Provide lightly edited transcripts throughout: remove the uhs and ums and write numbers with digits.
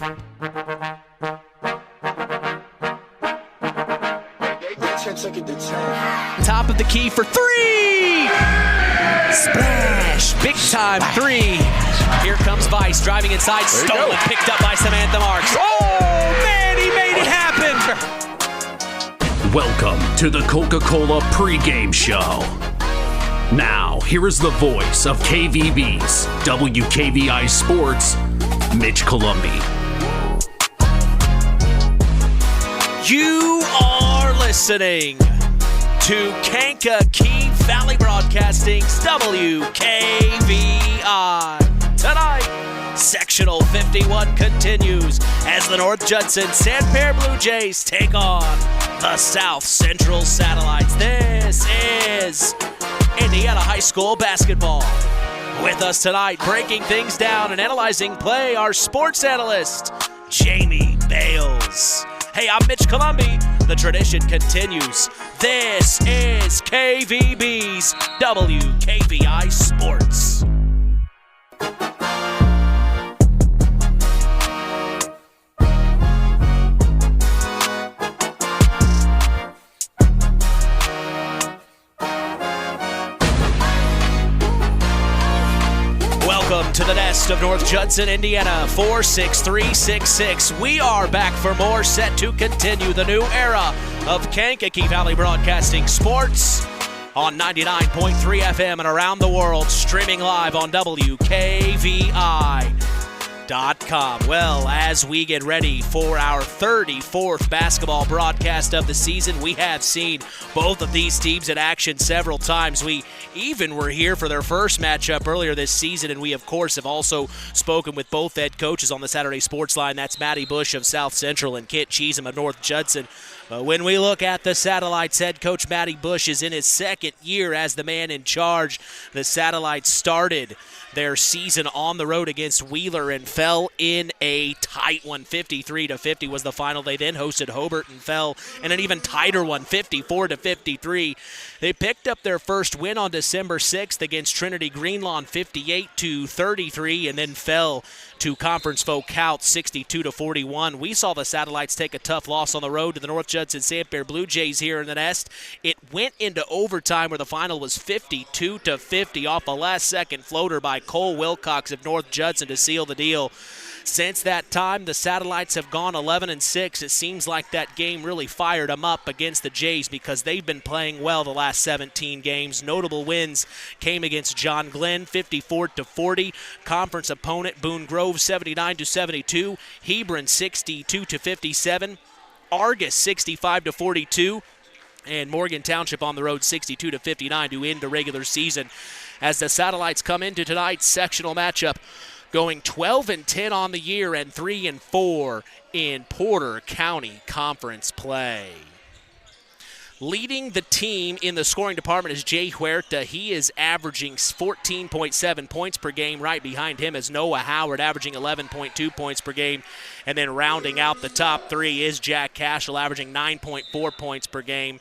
Top of the key for three! Splash! Big time three. Here comes Vice driving inside, stolen, picked up by Samantha Marks. Oh, man, he made it happen! Welcome to the Coca-Cola pregame show. Now, here is the voice of KVB's WKVI Sports, Mitch Columbi. You are listening to Kankakee Valley Broadcasting's WKVI. Tonight, Sectional 51 continues as the North Judson-San Blue Jays take on the South Central Satellites. This is Indiana High School basketball. With us tonight, breaking things down and analyzing play, our sports analyst, Jamie Bales. Hey, I'm Mitch Columbi. The tradition continues. This is KVB's WKVI Sports. Welcome to the nest of North Judson, Indiana, 46366. We are back for more, set to continue the new era of Kankakee Valley Broadcasting Sports on 99.3 FM and around the world, streaming live on WKVI.com. Well, as we get ready for our 34th basketball broadcast of the season, we have seen both of these teams in action several times. We even were here for their first matchup earlier this season, and we, of course, have also spoken with both head coaches on the Saturday Sports Line. That's Matty Bush of South Central and Kit Cheesem of North Judson. When we look at the Satellites, head coach Matty Bush is in his second year as the man in charge. The Satellites started their season on the road against Wheeler and fell in a tight one. 53-50 was the final. They then hosted Hobart and fell in an even tighter one, 54-53. They picked up their first win on December 6th against Trinity Greenlawn, 58-33, and then fell to conference foe Couch, 62-41. We saw the Satellites take a tough loss on the road to the North Judson-San Blue Jays here in the nest. It went into overtime where the final was 52-50 off a last-second floater by Cole Wilcox of North Judson to seal the deal. Since that time, the Satellites have gone 11-6. It seems like that game really fired them up against the Jays because they've been playing well the last 17 games. Notable wins came against John Glenn, 54-40. Conference opponent Boone Grove, 79-72. Hebron, 62-57. Argus, 65-42. And Morgan Township on the road, 62-59 to end the regular season. As the Satellites come into tonight's sectional matchup, going 12-10 on the year and 3-4 in Porter County Conference play. Leading the team in the scoring department is Jay Huerta. He is averaging 14.7 points per game. Right behind him is Noah Howard, averaging 11.2 points per game. And then rounding out the top three is Jack Cashel, averaging 9.4 points per game.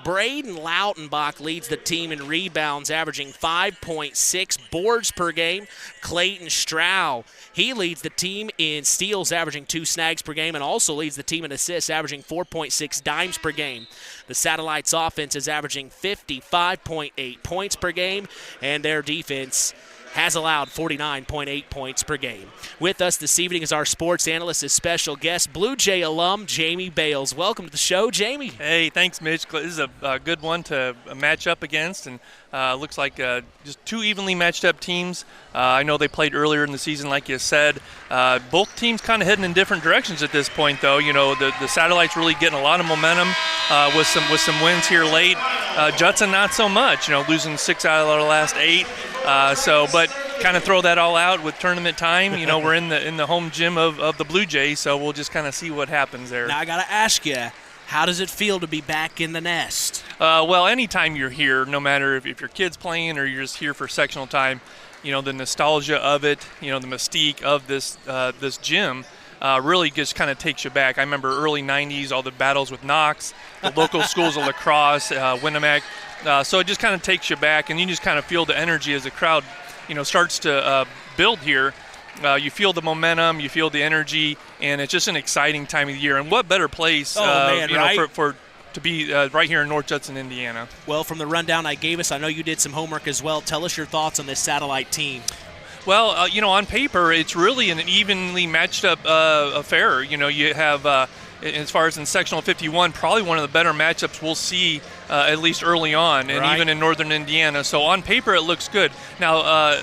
Braden Lautenbach leads the team in rebounds, averaging 5.6 boards per game. Clayton Strow, he leads the team in steals, averaging 2 snags per game, and also leads the team in assists, averaging 4.6 dimes per game. The Satellites' offense is averaging 55.8 points per game, and their defense has allowed 49.8 points per game. With us this evening is our sports analyst, his special guest, Blue Jay alum Jamie Bales. Welcome to the show, Jamie. Hey, thanks, Mitch. This is a good one to match up against, and looks like just two evenly matched up teams. I know they played earlier in the season, like you said. Both teams kind of heading in different directions at this point, though. You know, the Satellites really getting a lot of momentum with some wins here late. Judson not so much. You know, losing 6 out of the last 8. But kind of throw that all out with tournament time. You know, we're in the home gym of the Blue Jays, so we'll just kind of see what happens there. Now I got to ask you, how does it feel to be back in the nest? Well, anytime you're here, no matter if your kid's playing or you're just here for sectional time, you know, the nostalgia of it, you know, the mystique of this gym really just kind of takes you back. I remember early 90s, all the battles with Knox, the local schools of lacrosse, Winnemac. So it just kind of takes you back, and you just kind of feel the energy as the crowd, you know, starts to build here. You feel the momentum, you feel the energy, and it's just an exciting time of the year. And what better place to be right here in North Judson, Indiana. Well, from the rundown I gave us, I know you did some homework as well. Tell us your thoughts on this satellite team. Well, on paper, it's really an evenly matched up affair. You have, as far as in Sectional 51, probably one of the better matchups we'll see at least early on, and even in Northern Indiana. So on paper, it looks good. Now,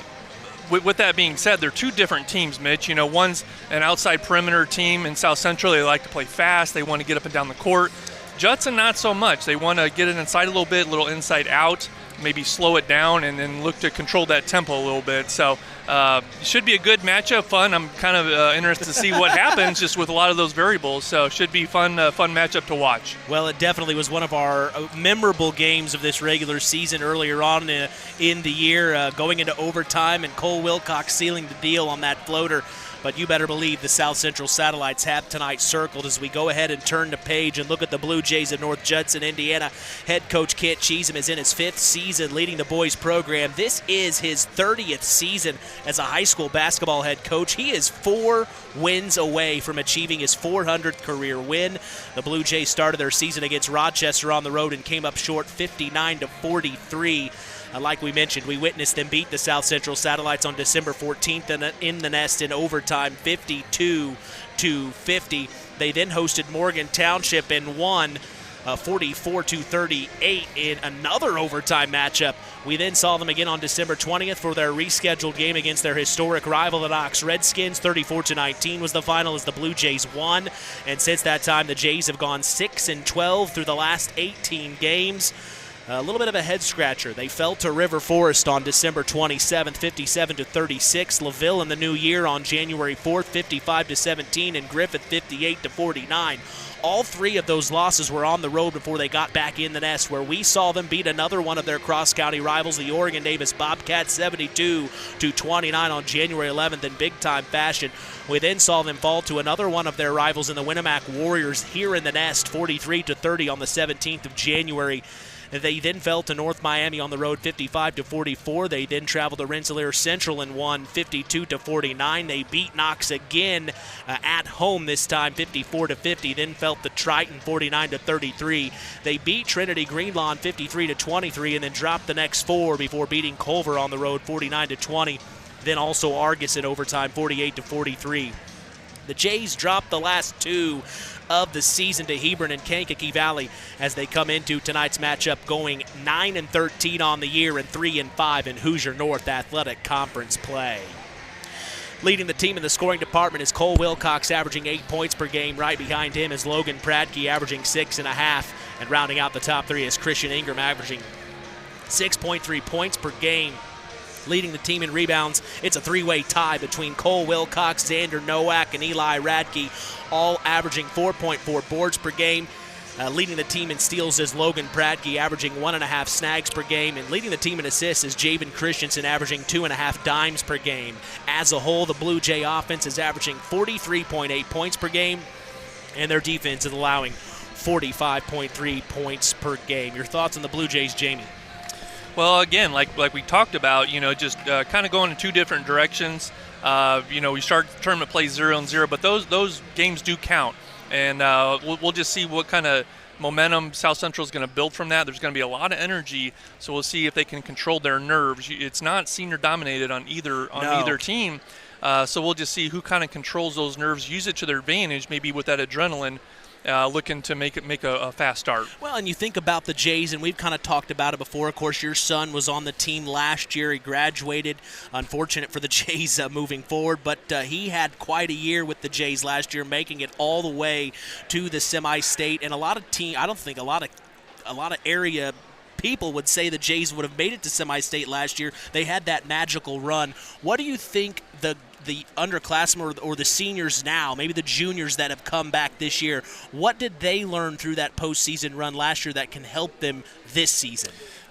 with that being said, they're two different teams, Mitch. One's an outside perimeter team in South Central. They like to play fast. They want to get up and down the court. Judson, not so much. They want to get it inside a little bit, a little inside out, maybe slow it down, and then look to control that tempo a little bit. So it should be a good matchup, fun. I'm kind of interested to see what happens just with a lot of those variables. So it should be fun matchup to watch. Well, it definitely was one of our memorable games of this regular season earlier on in the year, going into overtime, and Cole Wilcox sealing the deal on that floater. But you better believe the South Central Satellites have tonight circled as we go ahead and turn the page and look at the Blue Jays of North Judson, Indiana. Head coach Kent Cheesem is in his 5th season leading the boys program. This is his 30th season as a high school basketball head coach. He is 4 wins away from achieving his 400th career win. The Blue Jays started their season against Rochester on the road and came up short 59-43. Like we mentioned, we witnessed them beat the South Central Satellites on December 14th in the Nest in overtime, 52-50. They then hosted Morgan Township and won 44-38 in another overtime matchup. We then saw them again on December 20th for their rescheduled game against their historic rival, the Knox Redskins. 34-19 was the final as the Blue Jays won. And since that time, the Jays have gone 6-12 through the last 18 games. A little bit of a head-scratcher. They fell to River Forest on December 27th, 57-36. LaVille in the new year on January 4th, 55-17, and Griffith 58-49. All 3 of those losses were on the road before they got back in the Nest, where we saw them beat another one of their cross-county rivals, the Oregon Davis Bobcats, 72-29 on January 11th in big-time fashion. We then saw them fall to another one of their rivals in the Winamac Warriors here in the Nest, 43-30 on the 17th of January. They then fell to North Miami on the road 55-44. They then traveled to Rensselaer Central and won 52-49. They beat Knox again at home this time 54-50. Then fell to Triton 49-33. They beat Trinity Greenlawn 53-23 and then dropped the next 4 before beating Culver on the road 49-20. Then also Argus in overtime 48-43. The Jays dropped the last 2 of the season to Hebron and Kankakee Valley as they come into tonight's matchup going 9-13 on the year and 3-5 in Hoosier North Athletic Conference play. Leading the team in the scoring department is Cole Wilcox, averaging 8 points per game. Right behind him is Logan Pradke, averaging 6.5. And rounding out the top 3 is Christian Ingram, averaging 6.3 points per game. Leading the team in rebounds, it's a 3-way tie between Cole Wilcox, Xander Nowak, and Eli Radke, all averaging 4.4 boards per game. Leading the team in steals is Logan Pradke, averaging 1.5 snags per game. And leading the team in assists is Javen Christensen, averaging 2.5 dimes per game. As a whole, the Blue Jay offense is averaging 43.8 points per game, and their defense is allowing 45.3 points per game. Your thoughts on the Blue Jays, Jamie? Well, again, like we talked about, just kind of going in 2 different directions. We start tournament play 0-0, but those games do count. And we'll just see what kind of momentum South Central is going to build from that. There's going to be a lot of energy, so we'll see if they can control their nerves. It's not senior dominated on either team, so we'll just see who kind of controls those nerves, use it to their advantage, maybe with that adrenaline. Looking to make a fast start. Well, and you think about the Jays, and we've kind of talked about it before. Of course, your son was on the team last year. He graduated. Unfortunate for the Jays moving forward, but he had quite a year with the Jays last year, making it all the way to the semi-state. And a lot of I don't think a lot of area people would say the Jays would have made it to semi-state last year. They had that magical run. What do you think the underclassmen or the seniors now, maybe the juniors that have come back this year, what did they learn through that postseason run last year that can help them this season?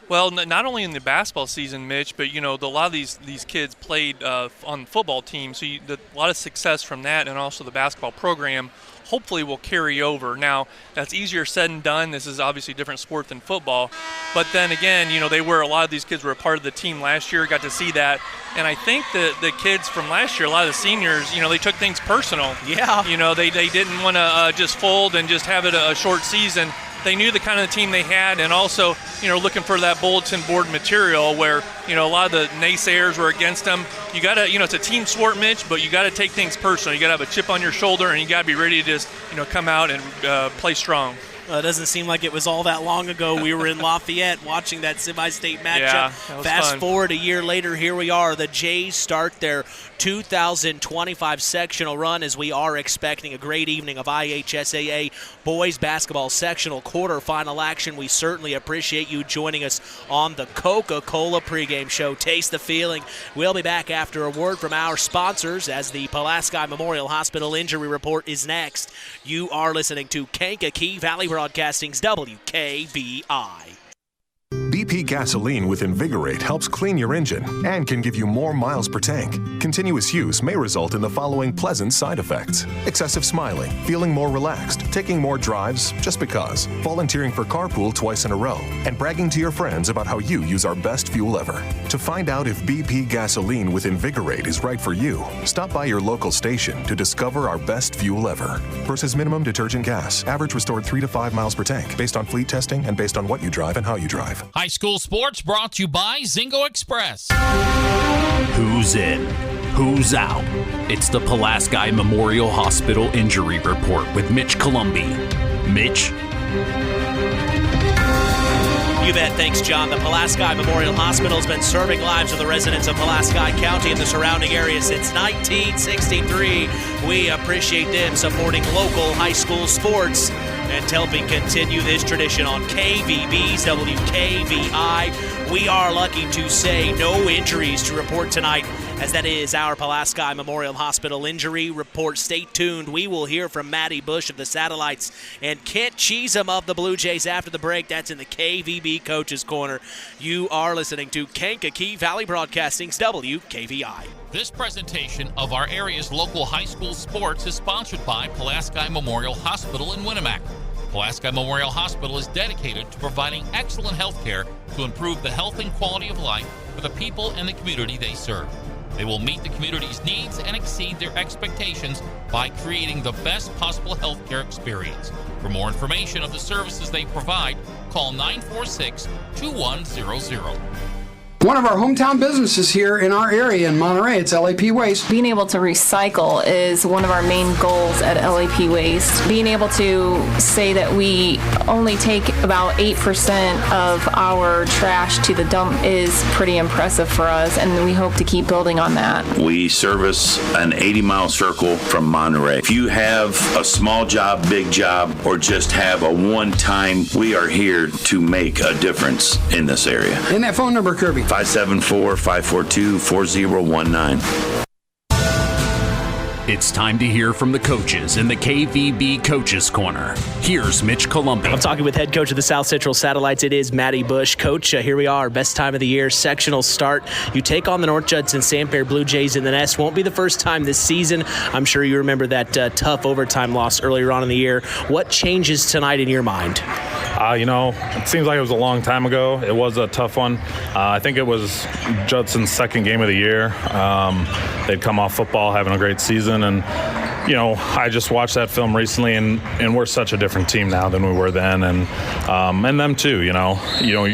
Well, not only in the basketball season, Mitch, but, a lot of these kids played on football teams, so a lot of success from that, and also the basketball program hopefully will carry over. Now, that's easier said than done. This is obviously a different sport than football. But then again, a lot of these kids were a part of the team last year, got to see that. And I think the kids from last year, a lot of the seniors, they took things personal. Yeah. They didn't want to just fold and just have it a short season. They knew the kind of team they had, and also, looking for that bulletin board material where, a lot of the naysayers were against them. You got to, it's a team sport, Mitch, but you got to take things personal. You got to have a chip on your shoulder, and you got to be ready to just, come out and play strong. It doesn't seem like it was all that long ago. We were in Lafayette watching that semi-state matchup. Yeah, that was Fast fun. forward a year later, here we are. The Jays start their 2025 sectional run as we are expecting a great evening of IHSAA boys basketball sectional quarterfinal action. We certainly appreciate you joining us on the Coca-Cola pregame show. Taste the feeling. We'll be back after a word from our sponsors as the Pulaski Memorial Hospital Injury Report is next. You are listening to Kankakee Valley Broadcasting's WKVI. BP gasoline with Invigorate helps clean your engine and can give you more miles per tank. Continuous use may result in the following pleasant side effects: excessive smiling, feeling more relaxed, taking more drives just because, volunteering for carpool twice in a row, and bragging to your friends about how you use our best fuel ever. To find out if BP gasoline with Invigorate is right for you, stop by your local station to discover our best fuel ever. Versus minimum detergent gas, average restored 3 to 5 miles per tank, based on fleet testing and based on what you drive and how you drive. High school sports brought to you by Zingo Express. Who's in? Who's out? It's the Pulaski Memorial Hospital Injury Report with Mitch Columbi. Mitch? You bet. Thanks, John. The Pulaski Memorial Hospital has been serving lives of the residents of Pulaski County and the surrounding area since 1963. We appreciate them supporting local high school sports and helping continue this tradition on KVB's WKVI. We are lucky to say no injuries to report tonight, as that is our Pulaski Memorial Hospital Injury Report. Stay tuned. We will hear from Matty Bush of the Satellites and Kent Cheesem of the Blue Jays after the break. That's in the KVB Coaches Corner. You are listening to Kankakee Valley Broadcasting's WKVI. This presentation of our area's local high school sports is sponsored by Pulaski Memorial Hospital in Winamac. Pulaski Memorial Hospital is dedicated to providing excellent health care to improve the health and quality of life for the people and the community they serve. They will meet the community's needs and exceed their expectations by creating the best possible health care experience. For more information of the services they provide, call 946-2100. One of our hometown businesses here in our area in Monterey, it's LAP Waste. Being able to recycle is one of our main goals at LAP Waste. Being able to say that we only take about 8% of our trash to the dump is pretty impressive for us, and we hope to keep building on that. We service an 80-mile circle from Monterey. If you have a small job, big job, or just have a one-time, we are here to make a difference in this area. And that phone number, Kirby? 574-542-4019. It's time to hear from the coaches in the KVB Coaches Corner. Here's Mitch Columbi. I'm talking with head coach of the South Central Satellites. It is Matty Bush. Coach, here we are, best time of the year, sectional start. You take on the North Judson-San Blue Jays in the nest. Won't be the first time this season. I'm sure you remember that tough overtime loss earlier on in the year. What changes tonight in your mind? It seems like it was a long time ago. It was a tough one. I think it was Judson's second game of the year. They'd come off football, having a great season, and I just watched that film recently, and we're such a different team now than we were then, and them too.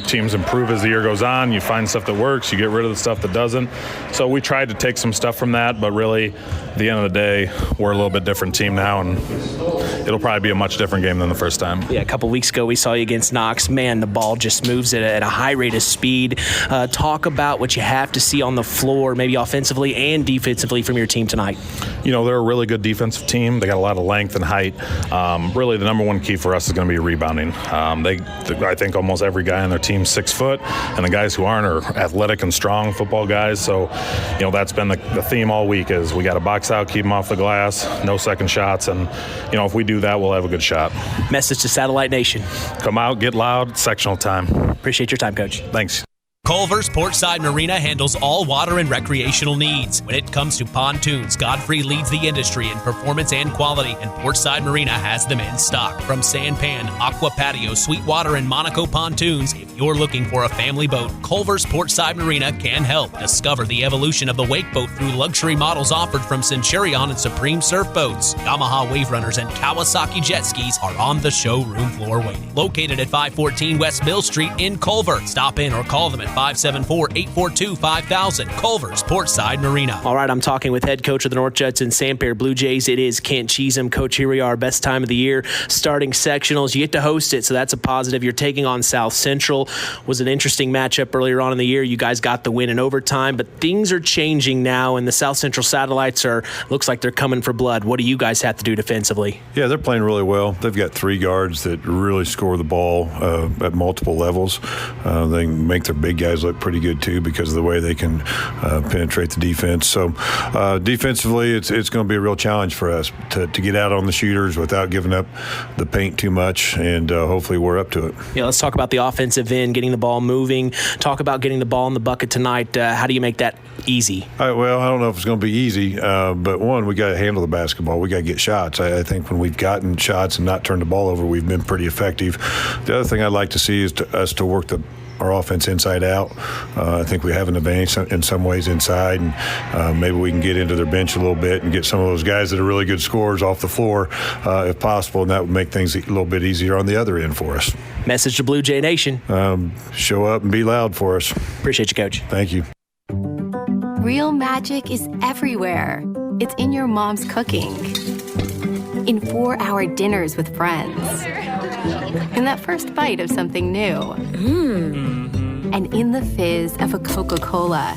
Teams improve as the year goes on. You find stuff that works, you get rid of the stuff that doesn't. So we tried to take some stuff from that, but really, at the end of the day, we're a little bit different team now, and it'll probably be a much different game than the first time. Yeah, a couple weeks ago we saw you against Knox. Man, the ball just moves at a high rate of speed. Talk about what you have to see on the floor, maybe offensively and defensively from your team tonight. They're a really good defensive team. They got a lot of length and height. Really, the number one key for us is going to be rebounding. I think almost every guy on their team is 6 foot, and the guys who aren't are athletic and strong football guys. So, that's been the theme all week is we got to box out, keep them off the glass, no second shots, and, if we do that, we'll have a good shot. Message to Satellite Nation. Come out, get loud, sectional time. Appreciate your time, Coach. Thanks. Culver's Portside Marina handles all water and recreational needs. When it comes to pontoons, Godfrey leads the industry in performance and quality, and Portside Marina has them in stock. From Sanpan, Aqua Patio, Sweetwater, and Monaco pontoons, if you're looking for a family boat, Culver's Portside Marina can help. Discover the evolution of the wake boat through luxury models offered from Centurion and Supreme Surf Boats. Yamaha Wave Runners and Kawasaki jet skis are on the showroom floor waiting. Located at 514 West Mill Street in Culver. Stop in or call them at 574-842-5000. Culver's Portside Marina. All right, I'm talking with head coach of the North Judson-San Blue Jays. It is Kent Cheatham. Coach, here we are, best time of the year, starting sectionals. You get to host it, so that's a positive. You're taking on South Central. Was an interesting matchup earlier on in the year. You guys got the win in overtime, but things are changing now, and the South Central Satellites looks like they're coming for blood. What do you guys have to do defensively? Yeah, they're playing really well. They've got 3 guards that really score the ball at multiple levels. They make their big guys look pretty good too because of the way they can penetrate the defense. So defensively, it's going to be a real challenge for us to get out on the shooters without giving up the paint too much, and hopefully we're up to it. Yeah, let's talk about the offensive end, getting the ball moving. Talk about getting the ball in the bucket tonight. How do you make that easy? Well, I don't know if it's going to be easy, but one, we got to handle the basketball. We got to get shots. I think when we've gotten shots and not turned the ball over, we've been pretty effective. The other thing I'd like to see is us to work our offense inside out. I think we have an advantage in some ways inside, and maybe we can get into their bench a little bit and get some of those guys that are really good scorers off the floor if possible, and that would make things a little bit easier on the other end for us. Message to Blue Jay Nation. Show up and be loud for us. Appreciate you, Coach. Thank you. Real magic is everywhere. It's in your mom's cooking, in 4-hour dinners with friends, in that first bite of something new, and in the fizz of a Coca-Cola.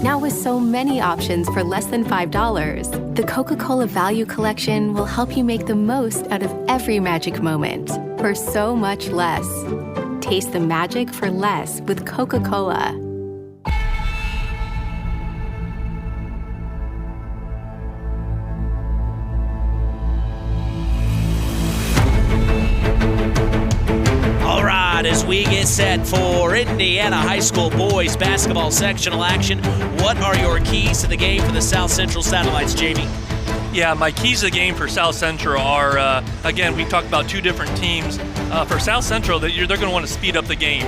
Now with so many options for less than $5, the Coca-Cola Value Collection will help you make the most out of every magic moment for so much less. Taste the magic for less with Coca-Cola. As we get set for Indiana High School boys basketball sectional action, what are your keys to the game for the South Central Satellites, Jamie? Yeah, my keys to the game for South Central are, again, we talked about 2 different teams. For South Central, they're going to want to speed up the game.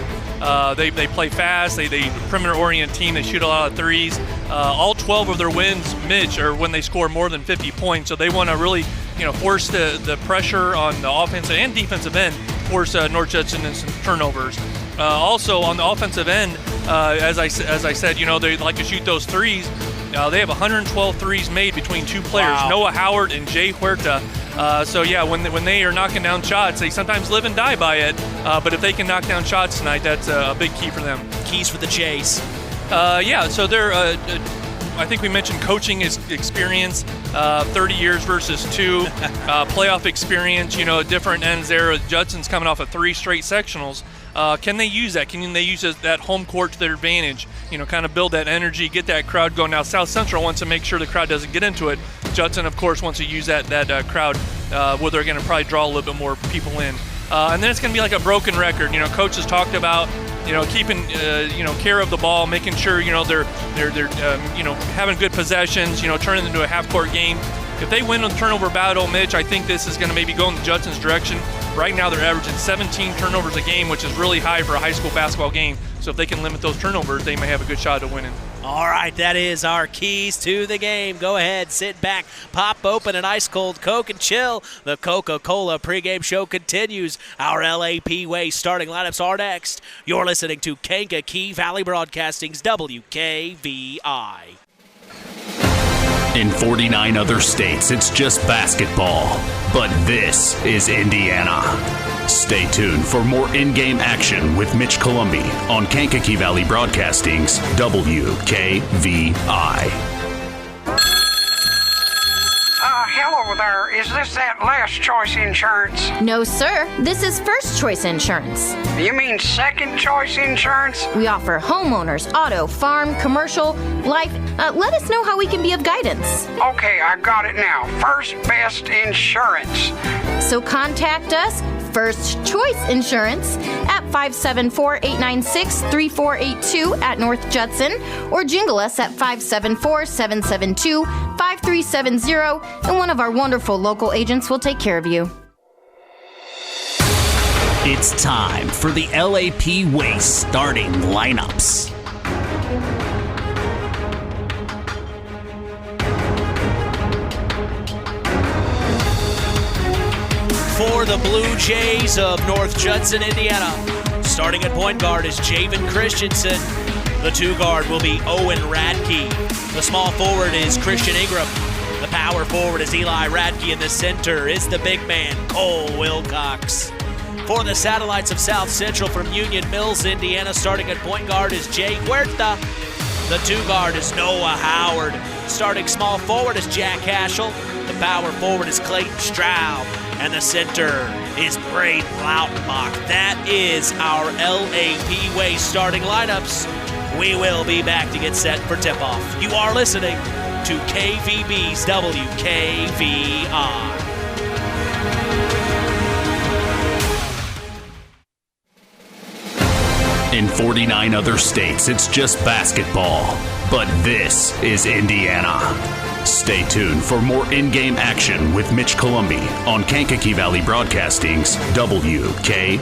They play fast. They perimeter-oriented team. They shoot a lot of threes. All 12 of their wins, Mitch, are when they score more than 50 points. So they want to really, force the pressure on the offensive and defensive end, force North Judson and some turnovers. Also, on the offensive end, as I said, they like to shoot those threes. They have 112 threes made between 2 players, wow. Noah Howard and Jay Huerta. So yeah, when they are knocking down shots, they sometimes live and die by it. But if they can knock down shots tonight, that's a big key for them. Keys for the Jays. So they're. I think we mentioned coaching is experience, 30 years versus 2, playoff experience. Different ends there. Judson's coming off of 3 straight sectionals. Can they use that? Can they use that home court to their advantage? Kind of build that energy, get that crowd going. Now, South Central wants to make sure the crowd doesn't get into it. Judson, of course, wants to use that crowd where they're going to probably draw a little bit more people in. And then it's going to be like a broken record. Coach has talked about, keeping, care of the ball, making sure, they're having good possessions, turning into a half-court game. If they win on the turnover battle, Mitch, I think this is going to maybe go in the Judson's direction. Right now they're averaging 17 turnovers a game, which is really high for a high school basketball game. So if they can limit those turnovers, they may have a good shot at winning. All right, that is our keys to the game. Go ahead, sit back, pop open an ice-cold Coke and chill. The Coca-Cola pregame show continues. Our LAP Way starting lineups are next. You're listening to Kankakee Valley Broadcasting's WKVI. In 49 other states, it's just basketball. But this is Indiana. Stay tuned for more in-game action with Mitch Columbi on Kankakee Valley Broadcasting's WKVI. Hello there. Is this that Last Choice Insurance? No, sir. This is First Choice Insurance. You mean Second Choice Insurance? We offer homeowners, auto, farm, commercial, life. Let us know how we can be of guidance. Okay, I got it now. First Best Insurance. So contact us, First Choice Insurance at 574-896-3482 at North Judson, or jingle us at 574-772-5370, and one of our wonderful local agents will take care of you. It's time for the LAP Waste starting lineups. For the Blue Jays of North Judson, Indiana, starting at point guard is Javen Christensen. The two guard will be Owen Radke. The small forward is Christian Ingram. The power forward is Eli Radke, and the center is the big man, Cole Wilcox. For the Satellites of South Central from Union Mills, Indiana, starting at point guard is Jay Huerta. The two guard is Noah Howard. Starting small forward is Jack Hashel. The power forward is Clayton Stroud. And the center is Braden Lautenbach. That is our LAP Waste starting lineups. We will be back to get set for tip-off. You are listening to KVB's WKVI. In 49 other states, it's just basketball. But this is Indiana. Stay tuned for more in-game action with Mitch Columbi on Kankakee Valley Broadcasting's WKVI.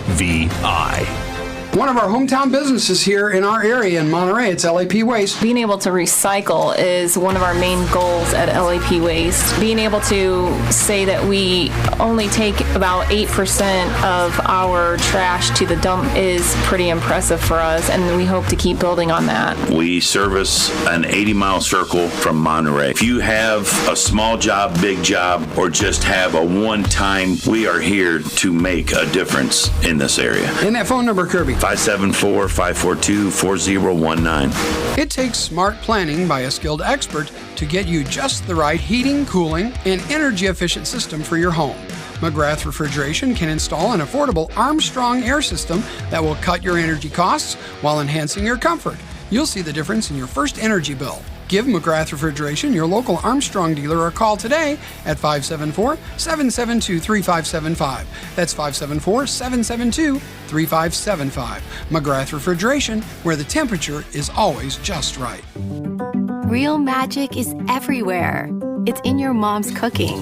One of our hometown businesses here in our area in Monterey, it's LAP Waste. Being able to recycle is one of our main goals at LAP Waste. Being able to say that we only take about 8% of our trash to the dump is pretty impressive for us, and we hope to keep building on that. We service an 80-mile circle from Monterey. If you have a small job, big job, or just have a one-time, we are here to make a difference in this area. And that phone number, Kirby? 574-542-4019. It takes smart planning by a skilled expert to get you just the right heating, cooling, and energy-efficient system for your home. McGrath Refrigeration can install an affordable Armstrong air system that will cut your energy costs while enhancing your comfort. You'll see the difference in your first energy bill. Give McGrath Refrigeration, your local Armstrong dealer, a call today at 574-772-3575. That's 574-772-3575. McGrath Refrigeration, where the temperature is always just right. Real magic is everywhere. It's in your mom's cooking.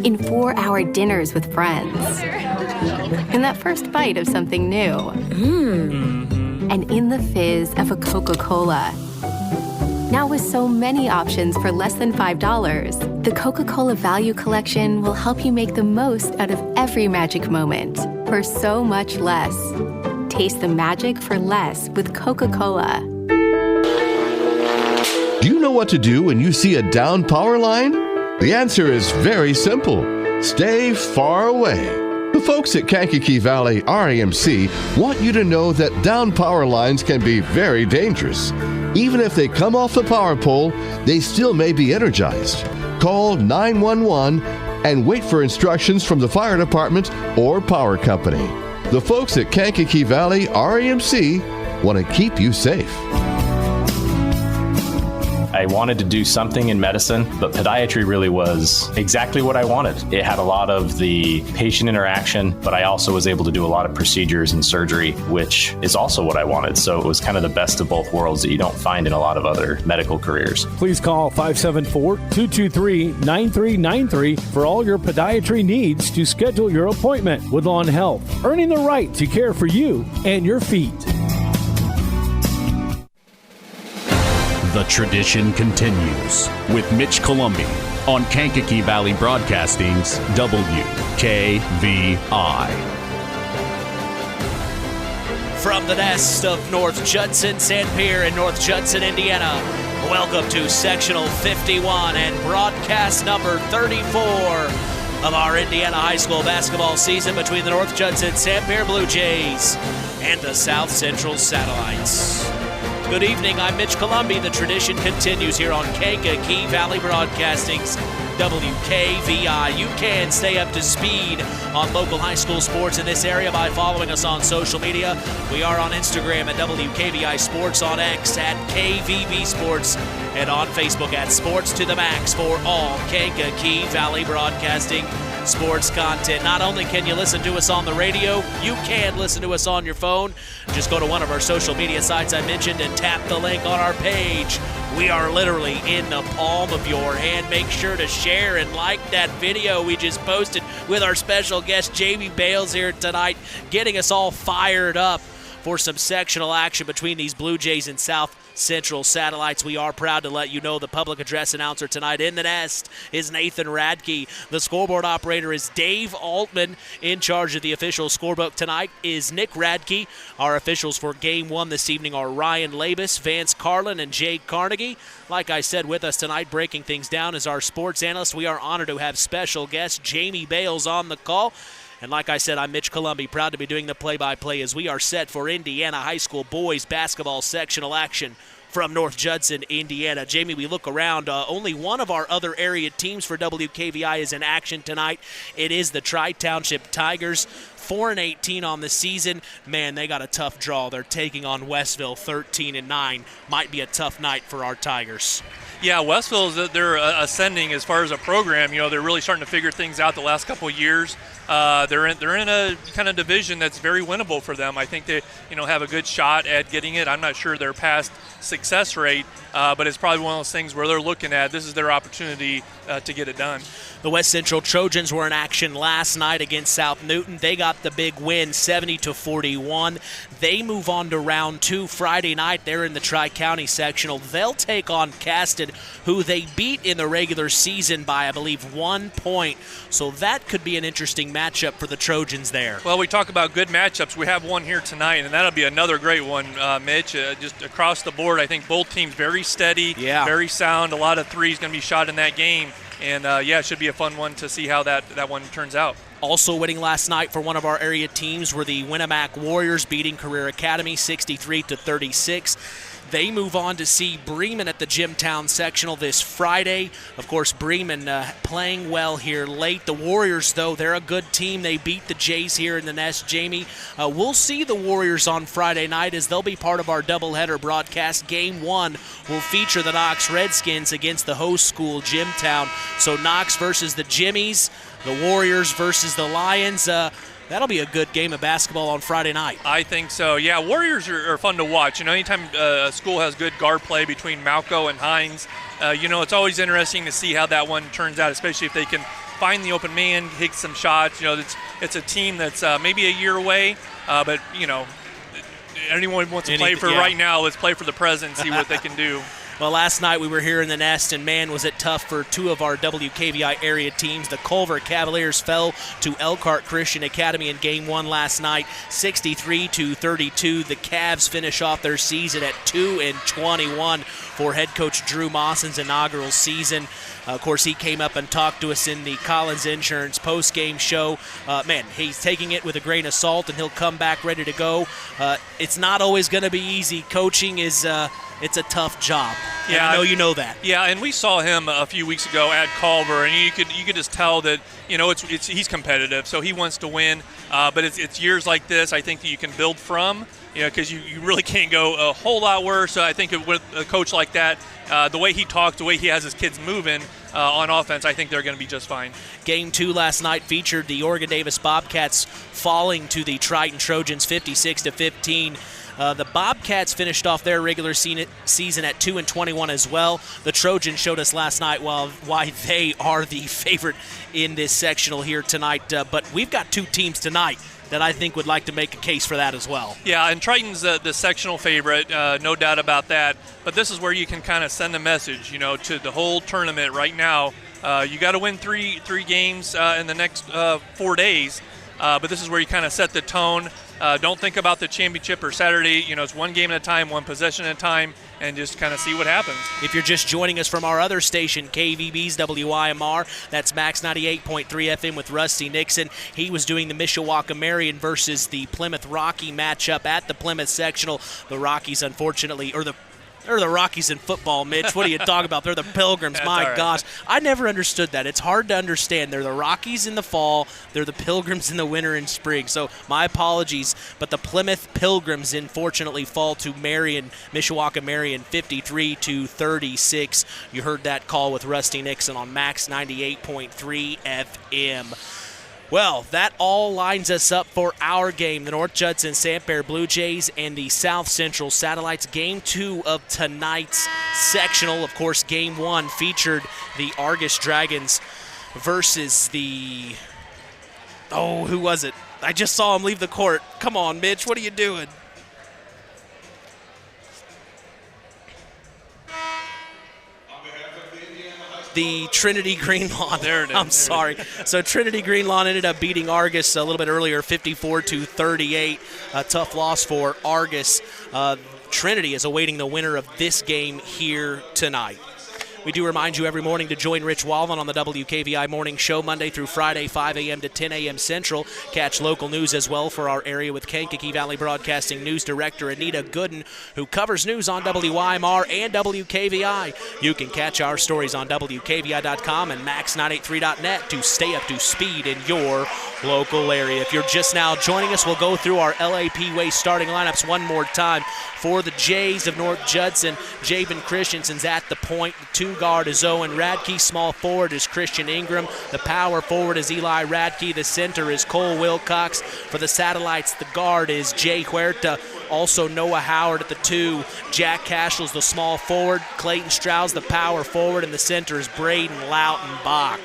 In 4-hour dinners with friends. In that first bite of something new. And in the fizz of a Coca-Cola. Now with so many options for less than $5, the Coca-Cola Value Collection will help you make the most out of every magic moment for so much less. Taste the magic for less with Coca-Cola. Do you know what to do when you see a down power line? The answer is very simple. Stay far away. The folks at Kankakee Valley RAMC want you to know that down power lines can be very dangerous. Even if they come off the power pole, they still may be energized. Call 911 and wait for instructions from the fire department or power company. The folks at Kankakee Valley RAMC want to keep you safe. I wanted to do something in medicine, but podiatry really was exactly what I wanted. It had a lot of the patient interaction, but I also was able to do a lot of procedures and surgery, which is also what I wanted. So it was kind of the best of both worlds that you don't find in a lot of other medical careers. Please call 574-223-9393 for all your podiatry needs to schedule your appointment. Woodlawn Health, earning the right to care for you and your feet. The tradition continues with Mitch Columbi on Kankakee Valley Broadcasting's WKVI. From the nest of North Judson-San Pierre in North Judson, Indiana, welcome to Sectional 51 and broadcast number 34 of our Indiana high school basketball season between the North Judson-San Pierre Blue Jays and the South Central Satellites. Good evening, I'm Mitch Columbi. The tradition continues here on Kankakee Valley Broadcasting's WKVI. You can stay up to speed on local high school sports in this area by following us on social media. We are on Instagram at WKVI Sports, on X at KVB Sports, and on Facebook at Sports to the Max for all Kankakee Valley Broadcasting sports content. Not only can you listen to us on the radio, you can listen to us on your phone. Just go to one of our social media sites I mentioned and tap the link on our page. We are literally in the palm of your hand. Make sure to share and like that video we just posted with our special guest Jamie Bales here tonight, getting us all fired up for some sectional action between these Blue Jays and South Central Satellites. We are proud to let you know the public address announcer tonight in the nest is Nathan Radke. The scoreboard operator is Dave Altman. In charge of the official scorebook tonight is Nick Radke. Our officials for Game 1 this evening are Ryan Labus, Vance Carlin, and Jake Carnegie. Like I said, with us tonight, breaking things down is our sports analyst. We are honored to have special guest Jamie Bales on the call. And like I said, I'm Mitch Columbi, proud to be doing the play-by-play as we are set for Indiana High School boys basketball sectional action from North Judson, Indiana. Jamie, we look around. Only one of our other area teams for WKVI is in action tonight. It is the Tri-Township Tigers. 4-18 on the season. Man, they got a tough draw. They're taking on Westville 13-9. Might be a tough night for our Tigers. Yeah, Westville, they're ascending as far as a program. You know, they're really starting to figure things out the last couple of years. They're in a kind of division that's very winnable for them. I think they, have a good shot at getting it. I'm not sure their past success rate, but it's probably one of those things where they're looking at this is their opportunity to get it done. The West Central Trojans were in action last night against South Newton. They got the big win, 70-41. They move on to round 2 Friday night. They're in the Tri-County sectional. They'll take on Casted, who they beat in the regular season by, I believe, 1 point. So that could be an interesting matchup for the Trojans there. Well, we talk about good matchups. We have one here tonight, and that'll be another great one, Mitch. Just across the board, I think both teams very steady, very sound. A lot of threes going to be shot in that game. And, it should be a fun one to see how that one turns out. Also winning last night for one of our area teams were the Winamac Warriors, beating Career Academy 63-36. They move on to see Bremen at the Jimtown Sectional this Friday. Of course, Bremen playing well here late. The Warriors, though, they're a good team. They beat the Jays here in the nest. Jamie, we'll see the Warriors on Friday night as they'll be part of our doubleheader broadcast. Game 1 will feature the Knox Redskins against the host school, Jimtown. So Knox versus the Jimmies, the Warriors versus the Lions. That'll be a good game of basketball on Friday night. I think so. Yeah, Warriors are fun to watch. Anytime a school has good guard play between Malco and Hines, it's always interesting to see how that one turns out, especially if they can find the open man, hit some shots. It's a team that's maybe a year away, but, anyone wants to play for right now, let's play for the present and see what they can do. Well, last night we were here in the nest, and man, was it tough for two of our WKVI area teams. The Culver Cavaliers fell to Elkhart Christian Academy in Game 1 last night, 63-32. The Cavs finish off their season at 2-21 for head coach Drew Mawson's inaugural season. Of course, he came up and talked to us in the Collins Insurance post-game show. Man, he's taking it with a grain of salt, and he'll come back ready to go. It's not always going to be easy. Coaching is it's a tough job. Yeah, I know you know that. Yeah, and we saw him a few weeks ago at Culver, and you could just tell that he's competitive, so he wants to win. But it's years like this I think that you can build from. Because you really can't go a whole lot worse. I think with a coach like that, the way he talks, the way he has his kids moving on offense, I think they're going to be just fine. Game 2 last night featured the Oregon Davis Bobcats falling to the Triton Trojans 56-15. The Bobcats finished off their regular season at 2-21 as well. The Trojans showed us last night why they are the favorite in this sectional here tonight. But we've got two teams tonight that I think would like to make a case for that as well. Yeah, and Triton's the sectional favorite, no doubt about that. But this is where you can kind of send a message, to the whole tournament right now. You got to win three games in the next 4 days. But this is where you kind of set the tone. Don't think about the championship or Saturday. It's one game at a time, one possession at a time, and just kind of see what happens. If you're just joining us from our other station, KVB's WIMR, that's Max 98.3 FM with Rusty Nixon. He was doing the Mishawaka Marion versus the Plymouth Rocky matchup at the Plymouth Sectional. The Rockies, unfortunately, or the They're the Rockies in football, Mitch. What are you talking about? They're the Pilgrims. My right. gosh. I never understood that. It's hard to understand. They're the Rockies in the fall. They're the Pilgrims in the winter and spring. So my apologies. But the Plymouth Pilgrims, unfortunately, fall to Mishawaka Marion 53-36. You heard that call with Rusty Nixon on Max 98.3 FM. Well, that all lines us up for our game, the North Judson-San Blue Jays and the South Central Satellites. Game 2 of tonight's sectional. Of course, Game 1 featured the Argus Dragons versus the... Oh, who was it? I just saw him leave the court. Come on, Mitch, what are you doing? The Trinity Greenlawn. There it is. I'm sorry. So Trinity Greenlawn ended up beating Argus a little bit earlier, 54-38. A tough loss for Argus. Trinity is awaiting the winner of this game here tonight. We do remind you every morning to join Rich Wallen on the WKVI Morning Show Monday through Friday, 5 a.m. to 10 a.m. Central. Catch local news as well for our area with Kankakee Valley Broadcasting News Director Anita Gooden, who covers news on WYMR and WKVI. You can catch our stories on WKVI.com and Max983.net to stay up to speed in your local area. If you're just now joining us, we'll go through our LAP Way starting lineups one more time. For the Jays of North Judson, Javen Christensen's at the point. The two guard is Owen Radke. Small forward is Christian Ingram. The power forward is Eli Radke. The center is Cole Wilcox. For the Satellites, the guard is Jay Huerta. Also Noah Howard at the 2. Jack Cashell's the small forward. Clayton Strauss the power forward. And the center is Braden Lautenbach.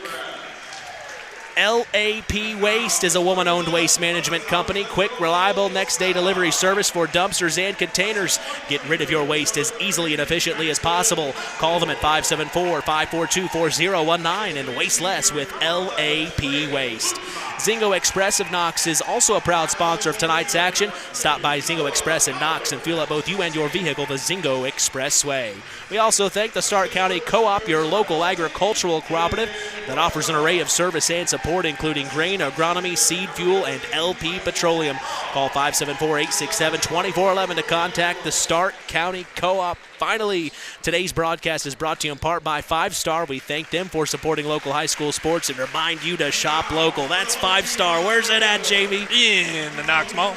LAP Waste is a woman-owned waste management company. Quick, reliable, next-day delivery service for dumpsters and containers. Get rid of your waste as easily and efficiently as possible. Call them at 574-542-4019 and waste less with LAP Waste. Zingo Express of Knox is also a proud sponsor of tonight's action. Stop by Zingo Express in Knox and fuel up both you and your vehicle the Zingo Expressway. We also thank the Stark County Co-op, your local agricultural cooperative that offers an array of service and support, including grain, agronomy, seed fuel, and LP Petroleum. Call 574-867-2411 to contact the Stark County Co-op. Finally, today's broadcast is brought to you in part by 5 Star. We thank them for supporting local high school sports and remind you to shop local. That's 5 Star. Where's it at, Jamie? In the Knox Mall.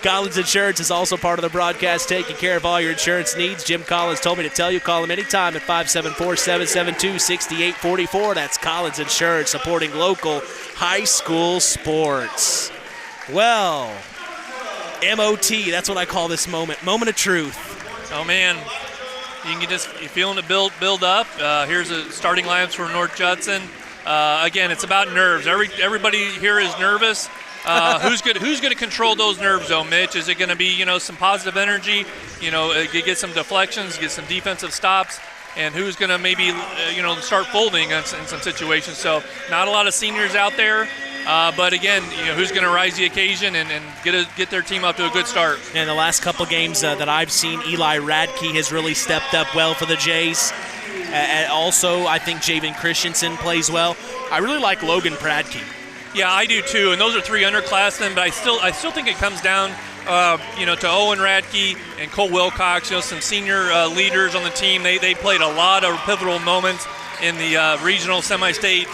Collins Insurance is also part of the broadcast, taking care of all your insurance needs. Jim Collins told me to tell you, call him anytime at 574-772-6844. That's Collins Insurance, supporting local high school sports. Well, MOT, that's what I call this moment. Moment of truth. Oh, man. You're feeling it build up. Here's a starting lineups for North Judson. Again, it's about nerves. Everybody here is nervous. Who's going to control those nerves, though, Mitch? Is it going to be, some positive energy, get some deflections, get some defensive stops, and who's going to maybe, start folding in some situations? So not a lot of seniors out there. But again, who's going to rise the occasion and get their team up to a good start? And the last couple games that I've seen, Eli Radke has really stepped up well for the Jays. Also, I think Javen Christensen plays well. I really like Logan Pradke. Yeah, I do too. And those are 3 underclassmen, but I still think it comes down, to Owen Radke and Cole Wilcox. Some senior leaders on the team. They played a lot of pivotal moments in the regional semi-state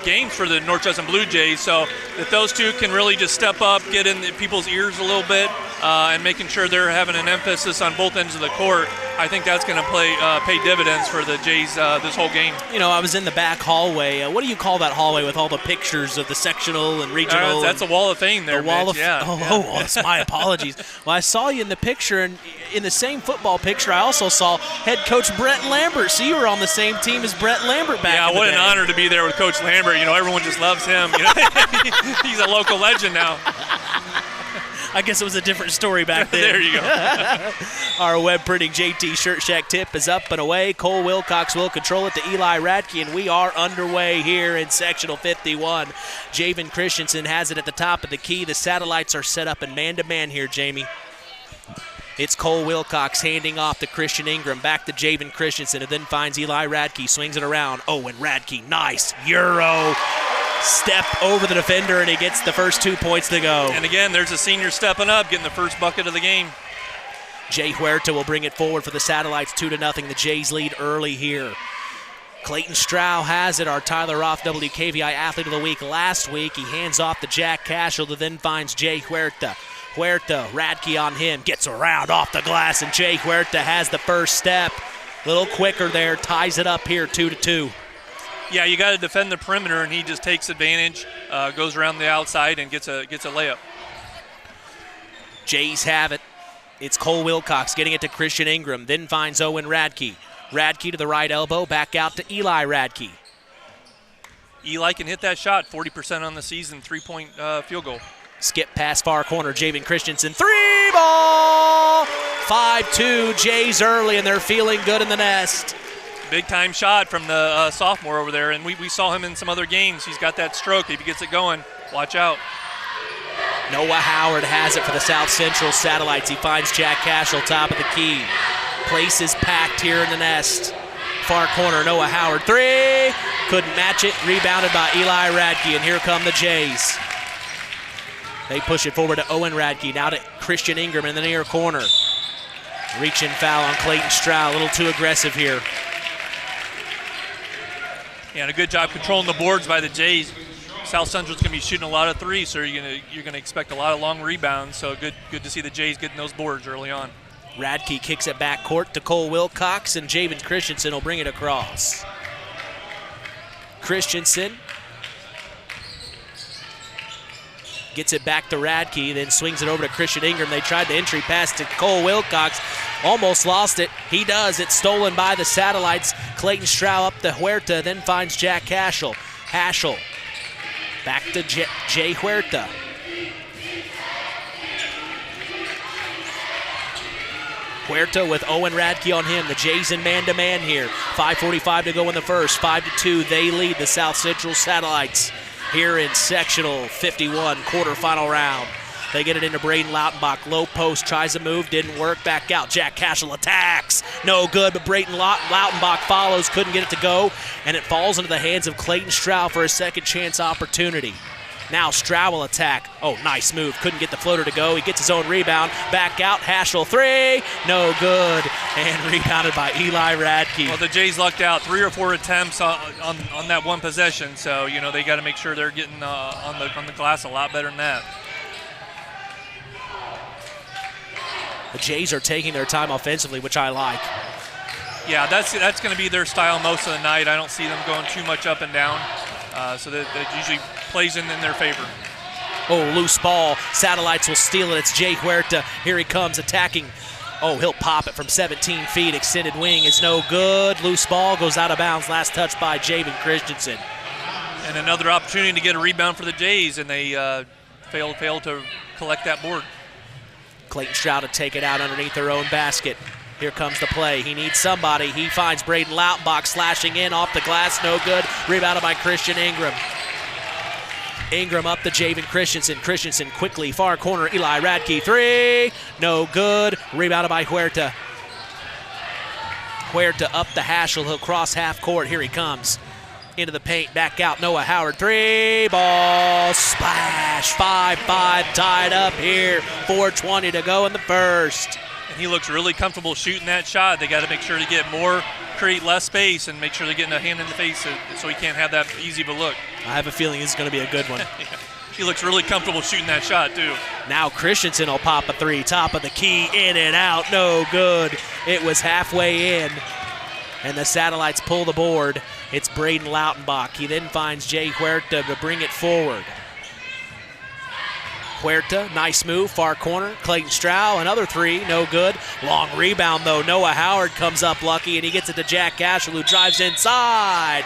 games for the North Judson Blue Jays. So if those two can really just step up, get in people's ears a little bit, and making sure they're having an emphasis on both ends of the court, I think that's going to pay dividends for the Jays this whole game. I was in the back hallway. What do you call that hallway with all the pictures of the sectional and regional? That's a wall of fame there, the wall Mitch. of Oh, that's my apologies. Well, I saw you in the picture, and in the same football picture, I also saw head coach Brett Lambert. So you were on the same team as Brett Lambert back in the day. Yeah, what an honor to be there with Coach Lambert. Everyone just loves him. He's a local legend now. I guess it was a different story back then. There you go. Our web printing JT Shirt Shack tip is up and away. Cole Wilcox will control it to Eli Radke, and we are underway here in Sectional 51. Javen Christensen has it at the top of the key. The Satellites are set up in man-to-man here, Jamie. It's Cole Wilcox handing off to Christian Ingram. Back to Javen Christensen, and then finds Eli Radke. Swings it around. Oh, and Radke, nice Euro step over the defender, and he gets the first 2 points to go. And again, there's a senior stepping up, getting the first bucket of the game. Jay Huerta will bring it forward for the Satellites, 2-0. The Jays lead early here. Clayton Strow has it, our Tyler Roth WKVI Athlete of the Week last week. He hands off to Jack Cashel, who then finds Jay Huerta. Huerta, Radke on him, gets around off the glass, and Jay Huerta has the first step. A little quicker there, ties it up here, 2-2. Yeah, you got to defend the perimeter, and he just takes advantage, goes around the outside, and gets a layup. Jays have it. It's Cole Wilcox getting it to Christian Ingram, then finds Owen Radke. Radke to the right elbow, back out to Eli Radke. Eli can hit that shot, 40% on the season, 3-point field goal. Skip pass far corner, Javen Christensen, 3-ball! 5-2, Jays early, and they're feeling good in the nest. Big time shot from the sophomore over there, and we saw him in some other games. He's got that stroke. If he gets it going, watch out. Noah Howard has it for the South Central Satellites. He finds Jack Cashel, top of the key. Place is packed here in the nest. Far corner, Noah Howard, 3. Couldn't match it, rebounded by Eli Radke, and here come the Jays. They push it forward to Owen Radke, now to Christian Ingram in the near corner. Reach and foul on Clayton Strow, a little too aggressive here. Yeah, and a good job controlling the boards by the Jays. South Central's going to be shooting a lot of threes, so you're going to expect a lot of long rebounds. So good to see the Jays getting those boards early on. Radke kicks it back court to Cole Wilcox, and Javen Christensen will bring it across. Christensen gets it back to Radke, then swings it over to Christian Ingram. They tried the entry pass to Cole Wilcox. Almost lost it. He does. It's stolen by the Satellites. Clayton Strow up to Huerta, then finds Jack Cashel. Haschel back to Jay Huerta. Huerta with Owen Radke on him. The Jays in man-to-man here. 5:45 to go in the first. 5-2, they lead the South Central Satellites here in Sectional 51 quarterfinal round. They get it into Braden Lautenbach. Low post, tries a move, didn't work, back out. Jack Cashel attacks. No good, but Braden Lautenbach follows, couldn't get it to go, and it falls into the hands of Clayton Strow for a second chance opportunity. Now Strow will attack. Oh, nice move. Couldn't get the floater to go. He gets his own rebound. Back out. Haschel, 3. No good. And rebounded by Eli Radke. Well, the Jays lucked out. 3 or 4 attempts on that one possession. So, they got to make sure they're getting on the glass a lot better than that. The Jays are taking their time offensively, which I like. Yeah, that's going to be their style most of the night. I don't see them going too much up and down. So that usually plays in their favor. Oh, loose ball. Satellites will steal it. It's Jay Huerta. Here he comes attacking. Oh, he'll pop it from 17 feet. Extended wing is no good. Loose ball goes out of bounds. Last touch by Javen Christensen. And another opportunity to get a rebound for the Jays, and they failed to collect that board. Clayton Strow to take it out underneath their own basket. Here comes the play. He needs somebody. He finds Braden Lautenbach slashing in off the glass. No good. Rebounded by Christian Ingram. Ingram up to Javen Christensen. Christensen quickly. Far corner. Eli Radke. 3. No good. Rebounded by Huerta. Huerta up to Haschel. He'll cross half court. Here he comes. Into the paint. Back out. Noah Howard. 3. Ball. Splash. 5-5. Tied up here. 4:20 to go in the first. And he looks really comfortable shooting that shot. They got to make sure to get more, create less space, and make sure they're getting a hand in the face so he can't have that easy of a look. I have a feeling this is going to be a good one. Yeah. He looks really comfortable shooting that shot, too. Now Christensen will pop a 3. Top of the key, in and out. No good. It was halfway in. And the Satellites pull the board. It's Braden Lautenbach. He then finds Jay Huerta to bring it forward. Huerta, nice move, far corner. Clayton Strow, another 3, no good. Long rebound, though. Noah Howard comes up lucky, and he gets it to Jack Cashel, who drives inside.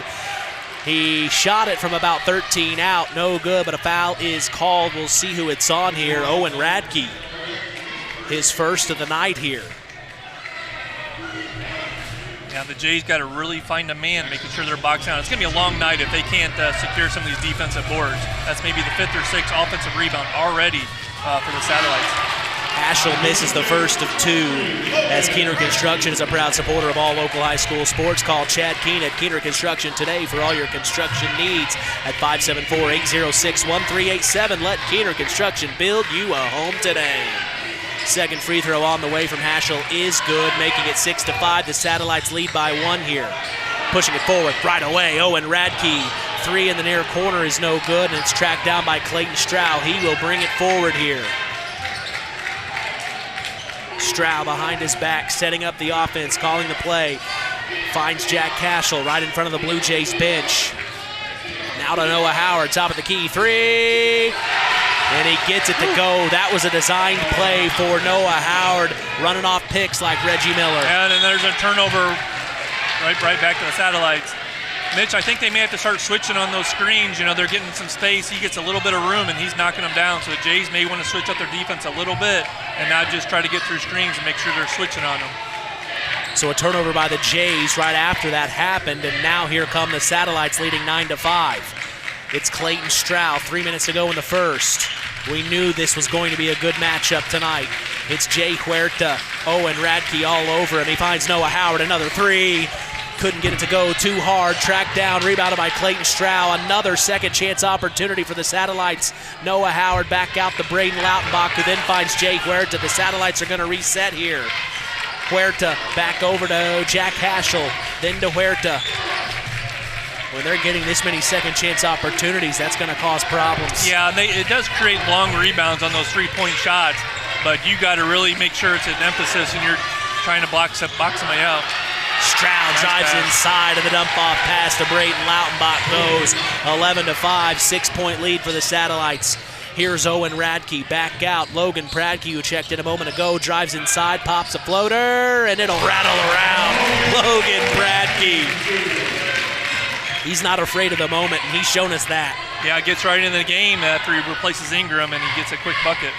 He shot it from about 13 out, no good, but a foul is called. We'll see who it's on here. Owen Radke, his first of the night here. Yeah, the Jays got to really find a man, making sure they're boxed down. It's going to be a long night if they can't secure some of these defensive boards. That's maybe the 5th or 6th offensive rebound already for the Satellites. Haschel misses the first of 2 as Keener Construction is a proud supporter of all local high school sports. Call Chad Keen at Keener Construction today for all your construction needs at 574-806-1387. Let Keener Construction build you a home today. Second free throw on the way from Haschel is good, making it 6-5. The Satellites lead by 1 here. Pushing it forward right away. Owen Radke, 3 in the near corner is no good, and it's tracked down by Clayton Stroud. He will bring it forward here. Stroud behind his back, setting up the offense, calling the play. Finds Jack Cashel right in front of the Blue Jays bench. Now to Noah Howard, top of the key, 3. And he gets it to go. That was a designed play for Noah Howard, running off picks like Reggie Miller. And then there's a turnover right back to the Satellites. Mitch, I think they may have to start switching on those screens. They're getting some space. He gets a little bit of room, and he's knocking them down. So the Jays may want to switch up their defense a little bit and not just try to get through screens and make sure they're switching on them. So a turnover by the Jays right after that happened, and now here come the Satellites leading 9-5. It's Clayton Stroud, 3 minutes to go in the first. We knew this was going to be a good matchup tonight. It's Jay Huerta, Owen Radke all over him. He finds Noah Howard, another 3. Couldn't get it to go, too hard. Tracked down, rebounded by Clayton Stroud. Another second chance opportunity for the Satellites. Noah Howard back out to Braden Lautenbach, who then finds Jay Huerta. The Satellites are going to reset here. Huerta back over to Jack Haschel, then to Huerta. When they're getting this many second chance opportunities, that's going to cause problems. Yeah, it does create long rebounds on those three-point shots, but you got to really make sure it's an emphasis and you're trying to box somebody out. Stroud drives inside, and the dump-off pass to Braden Lautenbach goes 11-5, 6-point lead for the Satellites. Here's Owen Radke back out. Logan Pradke, who checked in a moment ago, drives inside, pops a floater, and it'll rattle around. Logan Pradke. He's not afraid of the moment, and he's shown us that. Yeah, gets right into the game after he replaces Ingram, and he gets a quick bucket.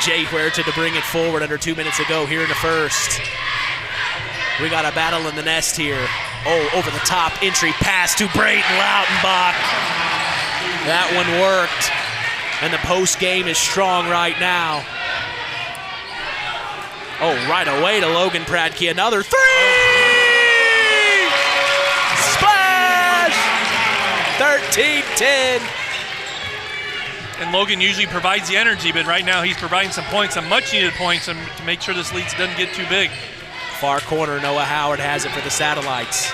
Jay Huerta to bring it forward under 2 minutes to go here in the first. We got a battle in the nest here. Oh, over the top entry pass to Braden Lautenbach. That one worked. And the post game is strong right now. Oh, right away to Logan Pradke. Another 3! Splash! 13-10. And Logan usually provides the energy, but right now he's providing some points, some much-needed points, to make sure this lead doesn't get too big. Far corner, Noah Howard has it for the Satellites.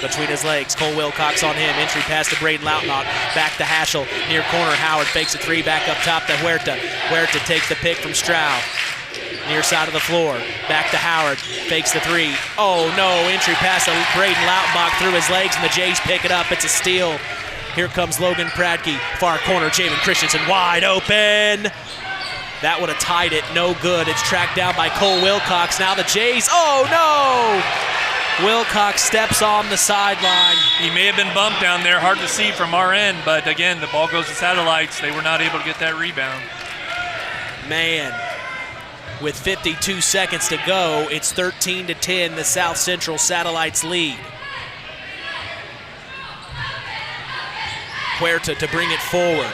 Between his legs, Cole Wilcox on him. Entry pass to Braden Lautenbach. Back to Haschel. Near corner, Howard fakes a 3. Back up top to Huerta. Huerta takes the pick from Stroud. Near side of the floor. Back to Howard. Fakes the 3. Oh, no. Entry pass to Braden Lautenbach through his legs, and the Jays pick it up. It's a steal. Here comes Logan Pradke. Far corner, Javen Christensen wide open. That would have tied it. No good. It's tracked down by Cole Wilcox. Now the Jays. Oh, no! Wilcox steps on the sideline. He may have been bumped down there. Hard to see from our end, but again, the ball goes to Satellites. They were not able to get that rebound. Man, with 52 seconds to go, it's 13-10, the South Central Satellites lead. Huerta to bring it forward.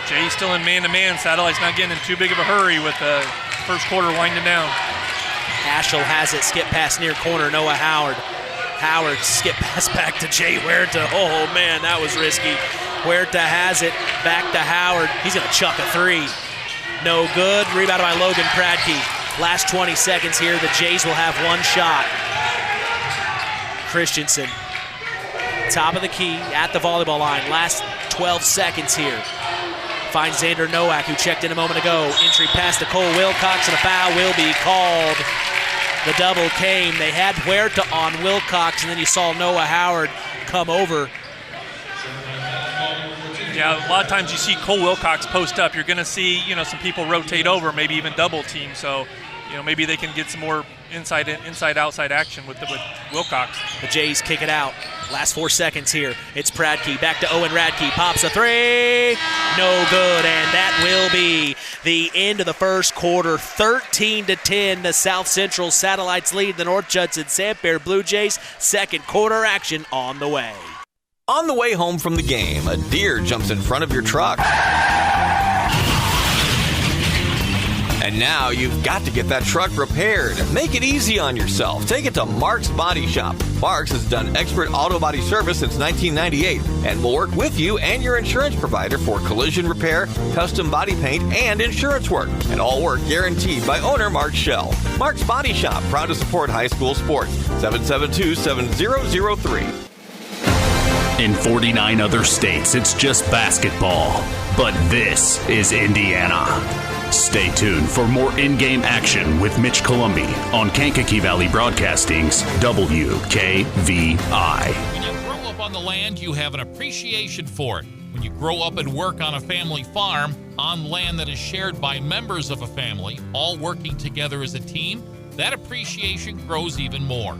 Jay still in man-to-man. Satellites not getting in too big of a hurry with the first quarter winding down. Haschel has it, skip pass near corner, Noah Howard. Howard skip pass back to Jay Huerta. Oh man, that was risky. Huerta has it, back to Howard. He's gonna chuck a 3. No good, rebounded by Logan Pradke. Last 20 seconds here, the Jays will have one shot. Christensen, top of the key at the volleyball line. Last 12 seconds here. Finds Xander Nowak, who checked in a moment ago. Entry pass to Cole Wilcox, and a foul will be called. The double came. They had Huerta on Wilcox, and then you saw Noah Howard come over. Yeah, a lot of times you see Cole Wilcox post up. You're going to see, some people rotate over, maybe even double team. So, maybe they can get some more inside-outside action with Wilcox. The Jays kick it out. Last 4 seconds here. It's Pradke. Back to Owen Radke. Pops a 3. No good. And that will be the end of the first quarter. 13-10. The South Central Satellites lead the North Judson-San Blue Jays. Second quarter action on the way. On the way home from the game, a deer jumps in front of your truck. And now you've got to get that truck repaired. Make it easy on yourself. Take it to Mark's Body Shop. Mark's has done expert auto body service since 1998 and will work with you and your insurance provider for collision repair, custom body paint, and insurance work. And all work guaranteed by owner Mark Schell. Mark's Body Shop, proud to support high school sports. 772-7003. In 49 other states, it's just basketball. But this is Indiana. Stay tuned for more in-game action with Mitch Columbi on Kankakee Valley Broadcasting's WKVI. When you grow up on the land, you have an appreciation for it. When you grow up and work on a family farm, on land that is shared by members of a family, all working together as a team, that appreciation grows even more.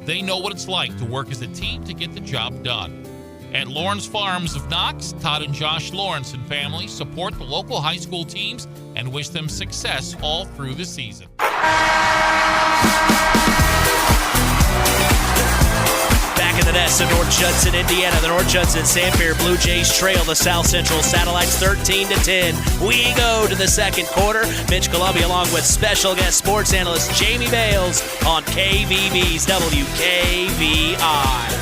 They know what it's like to work as a team to get the job done. At Lawrence Farms of Knox, Todd and Josh Lawrence and family support the local high school teams and wish them success all through the season. Back in the nest of North Judson, Indiana, the North Judson-San Blue Jays trail the South Central Satellites 13-10. We go to the second quarter. Mitch Columbi along with special guest sports analyst Jamie Bales on KVB's WKVI.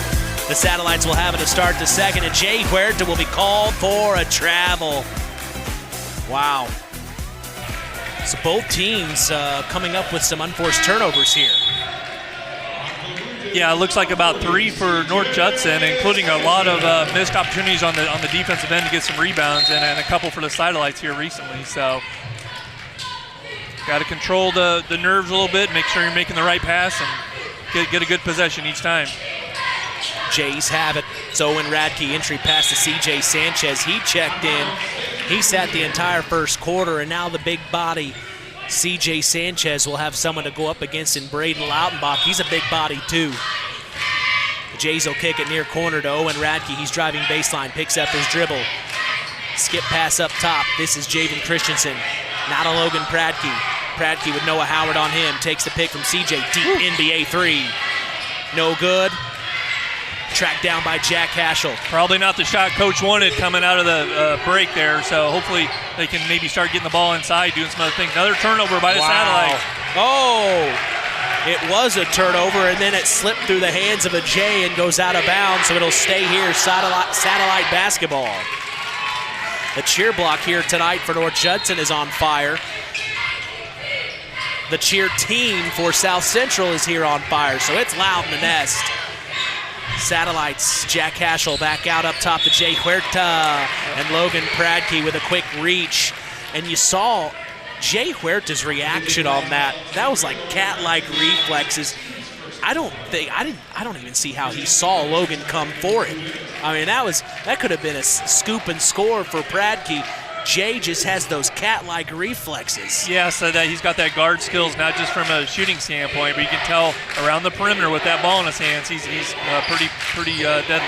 The Satellites will have it to start the second, and Jay Huerta will be called for a travel. Wow. So both teams coming up with some unforced turnovers here. Yeah, it looks like about 3 for North Judson, including a lot of missed opportunities on the defensive end to get some rebounds, and a couple for the Satellites here recently. So got to control the nerves a little bit, make sure you're making the right pass, and get a good possession each time. Jays have it. So Owen Radke, entry pass to C.J. Sanchez. He checked in. He sat the entire first quarter, and now the big body C.J. Sanchez will have someone to go up against in Braden Lautenbach. He's a big body, too. The Jays will kick it near corner to Owen Radke. He's driving baseline, picks up his dribble. Skip pass up top. This is Javen Christensen. Now to Logan Pradke. Pradke with Noah Howard on him. Takes the pick from C.J. Deep NBA three. No good. Tracked down by Jack Cashel. Probably not the shot coach wanted coming out of the break there, so hopefully they can maybe start getting the ball inside, doing some other things. Another turnover by the Satellite. Oh, it was a turnover, and then it slipped through the hands of a Jay and goes out of bounds, so it'll stay here, Satellite basketball. The cheer block here tonight for North Judson is on fire. The cheer team for South Central is here on fire, so it's loud in the nest. Satellites, Jack Cashel back out up top to Jay Huerta and Logan Pradke with a quick reach. And you saw Jay Huerta's reaction on that. That was like cat-like reflexes. I don't even see how he saw Logan come for him. I mean, that could have been a scoop and score for Pradke. Jay just has those cat-like reflexes. Yeah, so that he's got that guard skills, not just from a shooting standpoint, but you can tell around the perimeter with that ball in his hands, he's pretty deadly.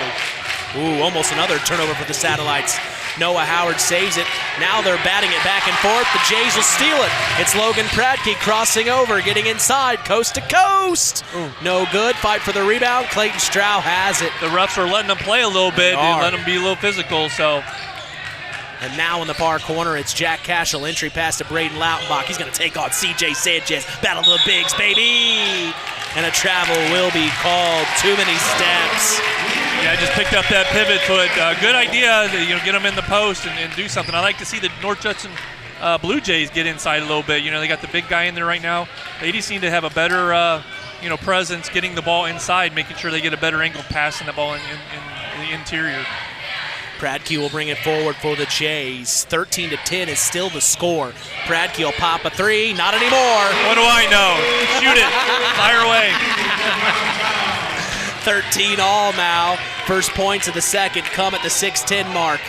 Ooh, almost another turnover for the Satellites. Noah Howard saves it. Now they're batting it back and forth. The Jays will steal it. It's Logan Pradke crossing over, getting inside, coast to coast. Ooh. No good. Fight for the rebound. Clayton Stroud has it. The refs are letting them play a little bit and letting them be a little physical, so. And now in the far corner, it's Jack Cashel. Entry pass to Braden Lautenbach. He's going to take on C.J. Sanchez. Battle of the bigs, baby. And a travel will be called. Too many steps. Yeah, just picked up that pivot foot. Good idea to get them in the post and do something. I like to see the North Judson Blue Jays get inside a little bit. They got the big guy in there right now. They just need to have a better presence getting the ball inside, making sure they get a better angle passing the ball in the interior. Pradke will bring it forward for the Jays. 13-10 is still the score. Pradke will pop a three. Not anymore. What do I know? Shoot it. Fire away. 13 all now. First points of the second come at the 6:10 mark.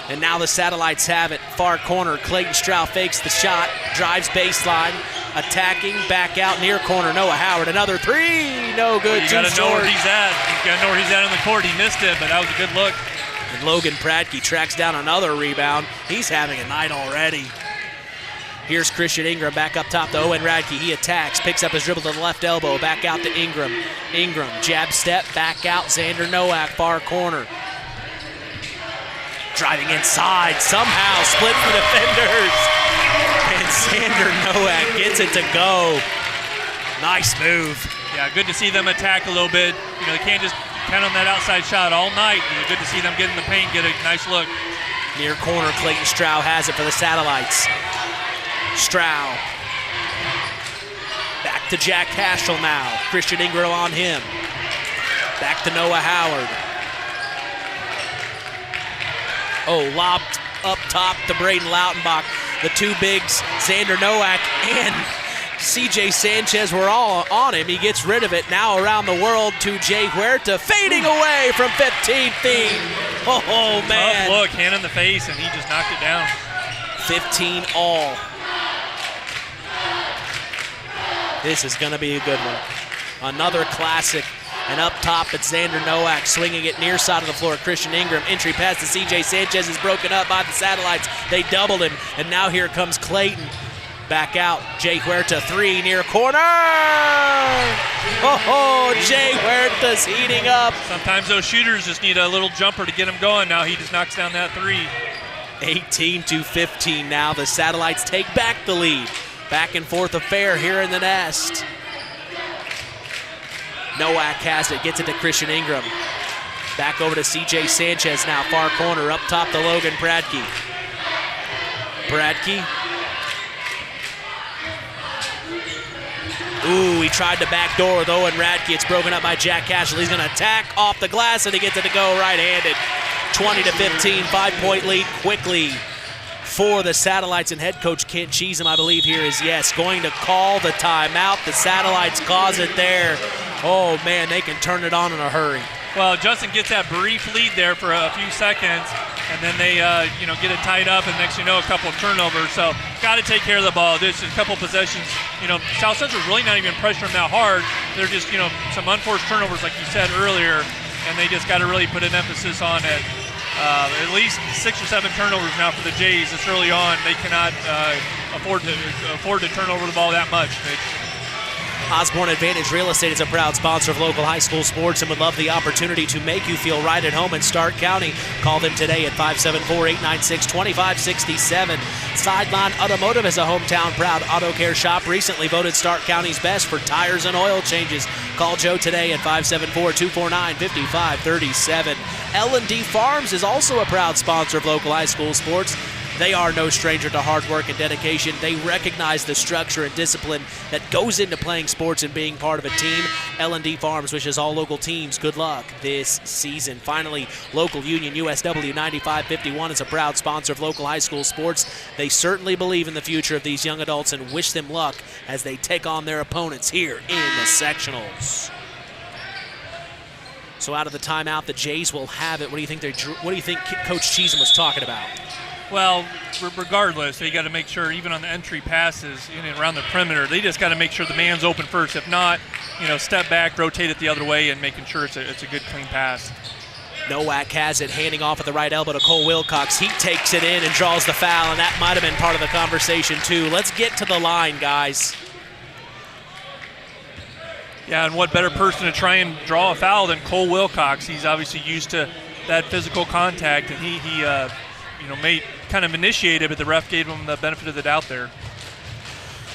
And now the Satellites have it. Far corner, Clayton Stroud fakes the shot, drives baseline, attacking, back out near corner. Noah Howard, another three, no good. You got to know where he's at. You got to know where he's at on the court. He missed it, but that was a good look. And Logan Pradke tracks down another rebound. He's having a night already. Here's Christian Ingram back up top to Owen Radke. He attacks, picks up his dribble to the left elbow, back out to Ingram. Ingram, jab step, back out, Xander Nowak, far corner. Driving inside, somehow splits the defenders. Xander Nowak gets it to go. Nice move. Yeah, good to see them attack a little bit. They can't just count on that outside shot all night. Good to see them get in the paint, get a nice look. Near corner, Clayton Stroud has it for the Satellites. Stroud. Back to Jack Cashel now. Christian Ingram on him. Back to Noah Howard. Lobbed up top to Braden Lautenbach. The two bigs, Xander Nowak and CJ Sanchez, were all on him. He gets rid of it. Now around the world to Jay Huerta, fading away from 15 feet. Oh, man. Tough look, hand in the face, and he just knocked it down. 15 all. This is going to be a good one. Another classic. And up top, it's Xander Nowak swinging it near side of the floor. Christian Ingram, entry pass to CJ Sanchez is broken up by the Satellites. They doubled him, and now here comes Clayton. Back out, Jay Huerta, three near corner. Jay Huerta's heating up. Sometimes those shooters just need a little jumper to get them going. Now he just knocks down that three. 18-15 now. The Satellites take back the lead. Back and forth affair here in the nest. Nowak has it, gets it to Christian Ingram. Back over to CJ Sanchez now, far corner, up top to Logan Bradke. Bradke. He tried to backdoor with Owen Radke. It's broken up by Jack Cashel. He's going to attack off the glass, and he gets it to go right-handed. 20-15, 5-point lead quickly for the Satellites, and head coach Kent Cheatham, I believe here, is going to call the timeout. The Satellites cause it there. Oh, man, they can turn it on in a hurry. Well, Justin gets that brief lead there for a few seconds, and then they get it tied up, and next a couple of turnovers. So got to take care of the ball. There's a couple possessions. South Central's really not even pressuring them that hard. They're just, some unforced turnovers, like you said earlier, and they just got to really put an emphasis on it. At least 6 or 7 turnovers now for the Jays. This early on, they cannot afford to turn over the ball that much. Osborne Advantage Real Estate is a proud sponsor of local high school sports and would love the opportunity to make you feel right at home in Stark County. Call them today at 574-896-2567. Sideline Automotive is a hometown proud auto care shop, recently voted Stark County's best for tires and oil changes. Call Joe today at 574-249-5537. L&D Farms is also a proud sponsor of local high school sports. They are no stranger to hard work and dedication. They recognize the structure and discipline that goes into playing sports and being part of a team. L&D Farms wishes all local teams good luck this season. Finally, local union USW 9551 is a proud sponsor of local high school sports. They certainly believe in the future of these young adults and wish them luck as they take on their opponents here in the sectionals. So out of the timeout, the Jays will have it. What do you think Coach Cheatham was talking about? Well, regardless, they got to make sure, even on the entry passes in and around the perimeter, they just got to make sure the man's open first. If not, step back, rotate it the other way, and making sure it's a good, clean pass. Nowak has it, handing off at the right elbow to Cole Wilcox. He takes it in and draws the foul, and that might have been part of the conversation too. Let's get to the line, guys. Yeah, and what better person to try and draw a foul than Cole Wilcox? He's obviously used to that physical contact, and he may kind of initiated, but the ref gave him the benefit of the doubt there.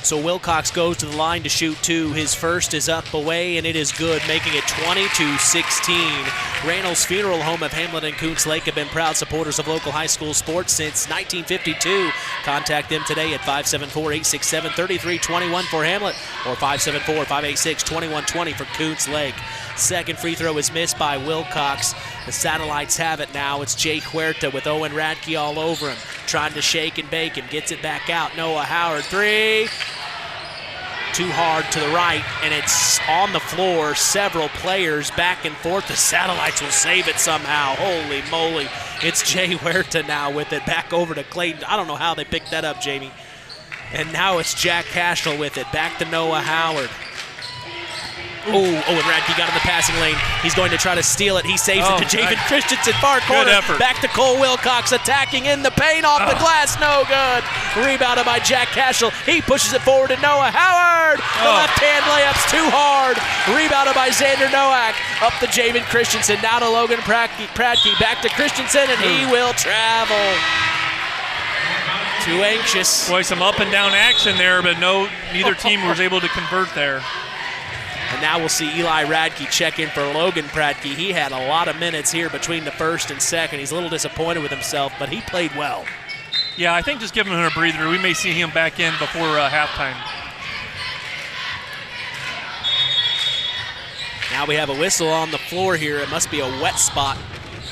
So Wilcox goes to the line to shoot two. His first is up away, and it is good, making it 20-16. Reynolds Funeral Home of Hamlet and Coons Lake have been proud supporters of local high school sports since 1952. Contact them today at 574-867-3321 for Hamlet or 574-586-2120 for Coons Lake. Second free throw is missed by Wilcox. The Satellites have it now. It's Jay Huerta with Owen Radke all over him, trying to shake and bake him. Gets it back out. Noah Howard, three. Too hard to the right, and it's on the floor. Several players back and forth. The Satellites will save it somehow. Holy moly. It's Jay Huerta now with it. Back over to Clayton. I don't know how they picked that up, Jamie. And now it's Jack Cashel with it. Back to Noah Howard. Owen Radke got in the passing lane. He's going to try to steal it. He saves it to Javen Christensen, far corner. Good effort. Back to Cole Wilcox, attacking in the paint, off the glass, no good. Rebounded by Jack Cashel. He pushes it forward to Noah Howard. The left-hand layup's too hard. Rebounded by Xander Nowak. Up to Javen Christensen, now to Logan Pradke. Back to Christensen, and he will travel. Too anxious. Boy, some up and down action there, but neither team was able to convert there. And now we'll see Eli Radke check in for Logan Pratke. He had a lot of minutes here between the first and second. He's a little disappointed with himself, but he played well. Yeah, I think just give him a breather. We may see him back in before halftime. Now we have a whistle on the floor here. It must be a wet spot.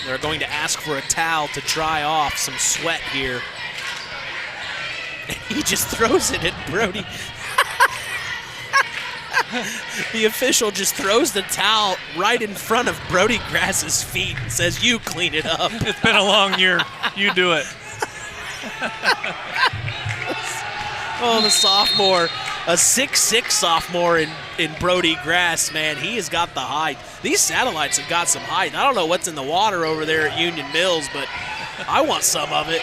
They're going to ask for a towel to dry off some sweat here. And he just throws it at Brody. The official just throws the towel right in front of Brody Grass's feet and says, "You clean it up." It's been a long year. You do it. Oh, the sophomore, a 6'6" sophomore in Brody Grass, man, he has got the height. These satellites have got some height. I don't know what's in the water over there at Union Mills, but I want some of it.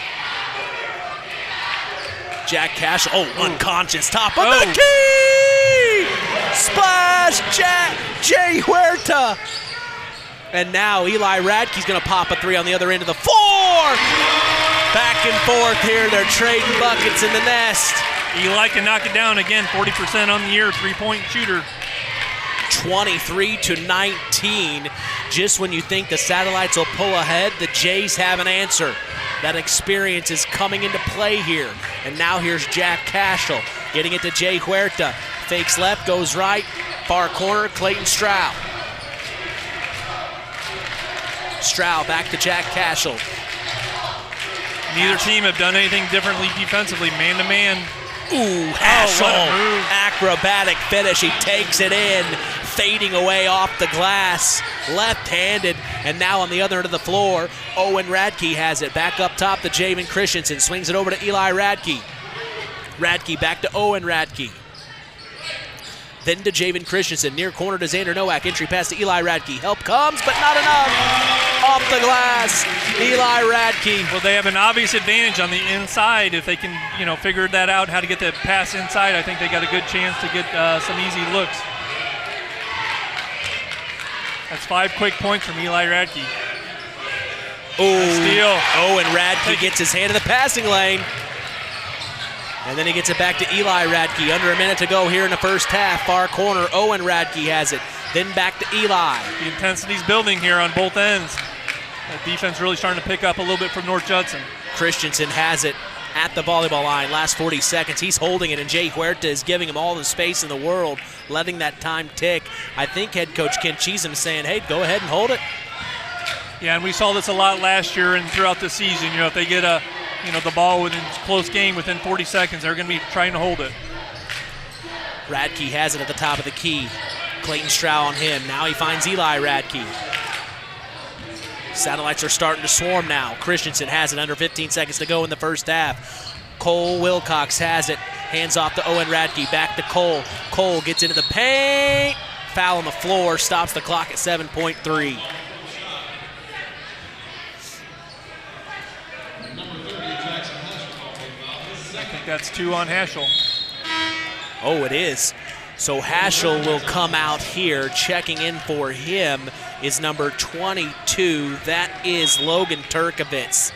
Jack Cash, unconscious, top of the key! Splash, Jay Huerta! And now Eli Radke's going to pop a three on the other end of the floor! Back and forth here, they're trading buckets in the nest. Eli can knock it down again, 40% on the year, three-point shooter. 23-19. Just when you think the Satellites will pull ahead, the Jays have an answer. That experience is coming into play here. And now here's Jack Cashel getting it to Jay Huerta. Fakes left, goes right. Far corner, Clayton Stroud. Stroud back to Jack Cashel. Neither team have done anything differently defensively, man-to-man. Ooh, Haschel, acrobatic finish. He takes it in, fading away off the glass, left-handed, and now on the other end of the floor, Owen Radke has it. Back up top to Javen Christensen, swings it over to Eli Radke. Radke back to Owen Radke. Then to Javen Christensen, near corner to Xander Nowak. Entry pass to Eli Radke. Help comes, but not enough. Off the glass, Eli Radke. Well, they have an obvious advantage on the inside. If they can, figure that out, how to get the pass inside, I think they got a good chance to get some easy looks. That's 5 quick points from Eli Radke. Ooh, steal. Owen Radke gets his hand in the passing lane. And then he gets it back to Eli Radke. Under a minute to go here in the first half. Far corner, Owen Radke has it. Then back to Eli. The intensity's building here on both ends. The defense really starting to pick up a little bit from North Judson. Christensen has it at the volleyball line. Last 40 seconds. He's holding it, and Jay Huerta is giving him all the space in the world, letting that time tick. I think head coach Ken Cheesem is saying, hey, go ahead and hold it. Yeah, and we saw this a lot last year and throughout the season. If they get the ball within a close game within 40 seconds, they're going to be trying to hold it. Radke has it at the top of the key. Clayton Stroud on him. Now he finds Eli Radke. Satellites are starting to swarm now. Christensen has it under 15 seconds to go in the first half. Cole Wilcox has it. Hands off to Owen Radke. Back to Cole. Cole gets into the paint. Foul on the floor. Stops the clock at 7.3. I think that's 2 on Haschel. Oh, it is. So Haschel will come out here. Checking in for him is number 22. That is Logan Turkovitz.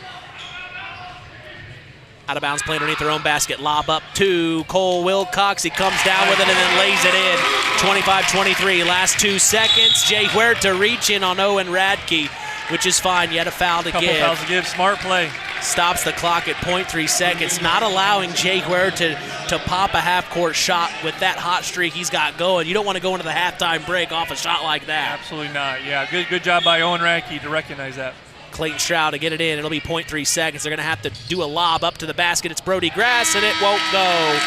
Out of bounds, play underneath their own basket. Lob up to Cole Wilcox. He comes down with it and then lays it in. 25-23, last 2 seconds. Jay Huerta reaching on Owen Radke, which is fine. Yet a foul to give. Couple fouls to give. Smart play. Stops the clock at 0.3 seconds, not allowing Jay Huerta to pop a half-court shot with that hot streak he's got going. You don't want to go into the halftime break off a shot like that. Absolutely not. Yeah, good job by Owen Radke to recognize that. Clayton Stroud to get it in. It'll be 0.3 seconds. They're going to have to do a lob up to the basket. It's Brody Grass, and it won't go.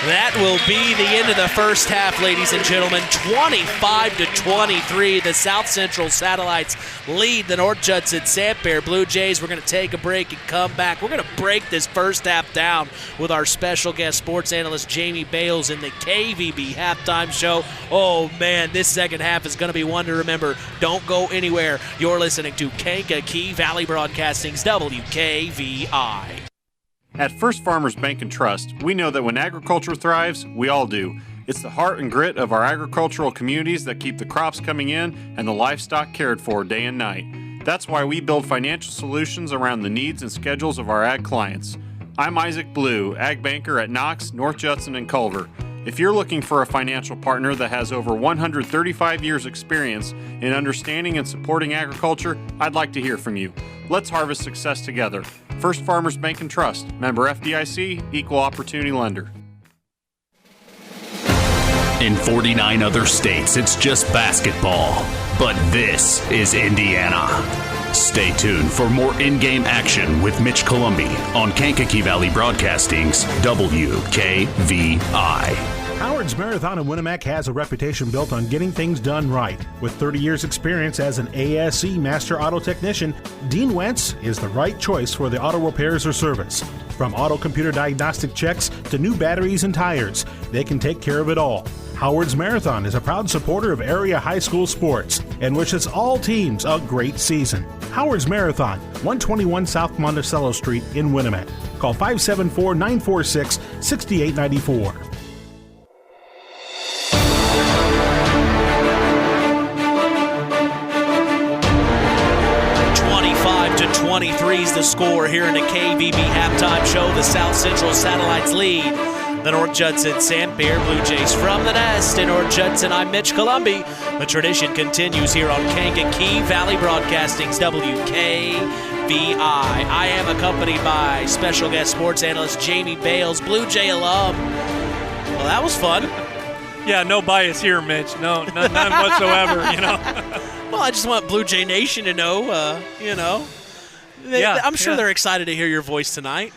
That will be the end of the first half, ladies and gentlemen. 25-23. The South Central Satellites lead the North Judson-San Blue Jays. We're going to take a break and come back. We're going to break this first half down with our special guest sports analyst Jamie Bales in the KVB halftime show. Oh, man, this second half is going to be one to remember. Don't go anywhere. You're listening to Kankakee Valley Broadcasting's WKVI. At First Farmers Bank and Trust, we know that when agriculture thrives, we all do. It's the heart and grit of our agricultural communities that keep the crops coming in and the livestock cared for day and night. That's why we build financial solutions around the needs and schedules of our ag clients. I'm Isaac Blue, ag banker at Knox, North Judson, and Culver. If you're looking for a financial partner that has over 135 years experience in understanding and supporting agriculture, I'd like to hear from you. Let's harvest success together. First Farmers Bank and Trust, member FDIC, equal opportunity lender. In 49 other states, it's just basketball. But this is Indiana. Stay tuned for more in-game action with Mitch Columbi on Kankakee Valley Broadcasting's WKVI. Howard's Marathon in Winnemac has a reputation built on getting things done right. With 30 years experience as an ASE Master Auto Technician, Dean Wentz is the right choice for the auto repairs or service. From auto computer diagnostic checks to new batteries and tires, they can take care of it all. Howard's Marathon is a proud supporter of area high school sports and wishes all teams a great season. Howard's Marathon, 121 South Monticello Street in Winnemac. Call 574-946-6894. To 23 is the score here in the KVB halftime show. The South Central Satellites lead the North Judson-San Pierre Blue Jays from the nest. In North Judson, I'm Mitch Columbi. The tradition continues here on Kankakee Valley Broadcasting's WKVI. I am accompanied by special guest sports analyst Jamie Bales, Blue Jay alum. Well, that was fun. Yeah, no bias here, Mitch. None whatsoever, Well, I just want Blue Jay Nation to know, I'm sure they're excited to hear your voice tonight.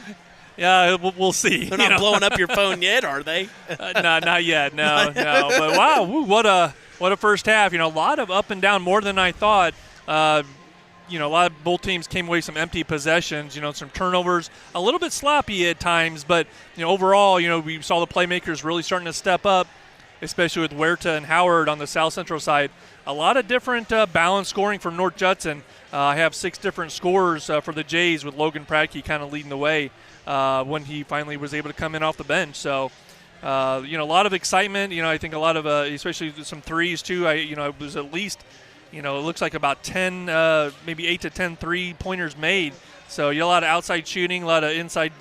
Yeah, we'll see. They're not blowing up your phone yet, are they? No, not yet. No. But wow, what a first half. A lot of up and down, more than I thought. A lot of both teams came away with some empty possessions. Some turnovers, a little bit sloppy at times. But overall, we saw the playmakers really starting to step up, especially with Huerta and Howard on the South Central side. A lot of different balanced scoring from North Judson. I have 6 different scorers for the Jays, with Logan Pratke kind of leading the way when he finally was able to come in off the bench. So, a lot of excitement. I think a lot of, especially some threes too. It was at least, it looks like about 10, maybe 8 to 10 3-pointers made. So, a lot of outside shooting, a lot of inside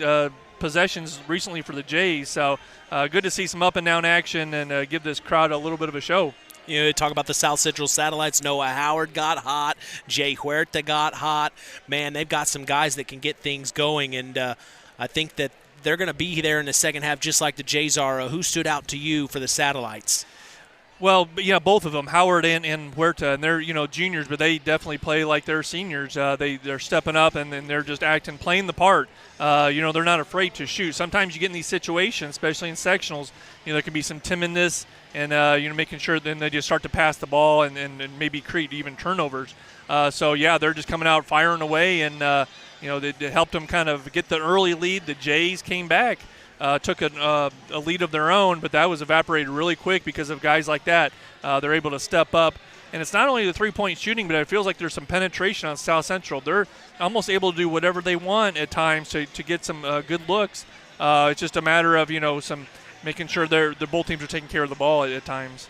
possessions recently for the Jays. So, good to see some up and down action and give this crowd a little bit of a show. Talk about the South Central Satellites. Noah Howard got hot. Jay Huerta got hot. Man, they've got some guys that can get things going, and I think that they're going to be there in the second half just like the Jays are. Who stood out to you for the Satellites? Well, both of them, Howard and Huerta, and they're juniors, but they definitely play like they're seniors. They're stepping up and they're just playing the part. They're not afraid to shoot. Sometimes you get in these situations, especially in sectionals, there can be some timidness and making sure then they just start to pass the ball and maybe create even turnovers. They're just coming out firing away, and they helped them kind of get the early lead. The Jays came back. Took a lead of their own, but that was evaporated really quick because of guys like that. They're able to step up. And it's not only the three-point shooting, but it feels like there's some penetration on South Central. They're almost able to do whatever they want at times to get some good looks. It's just a matter of, some making sure they're both teams are taking care of the ball at times.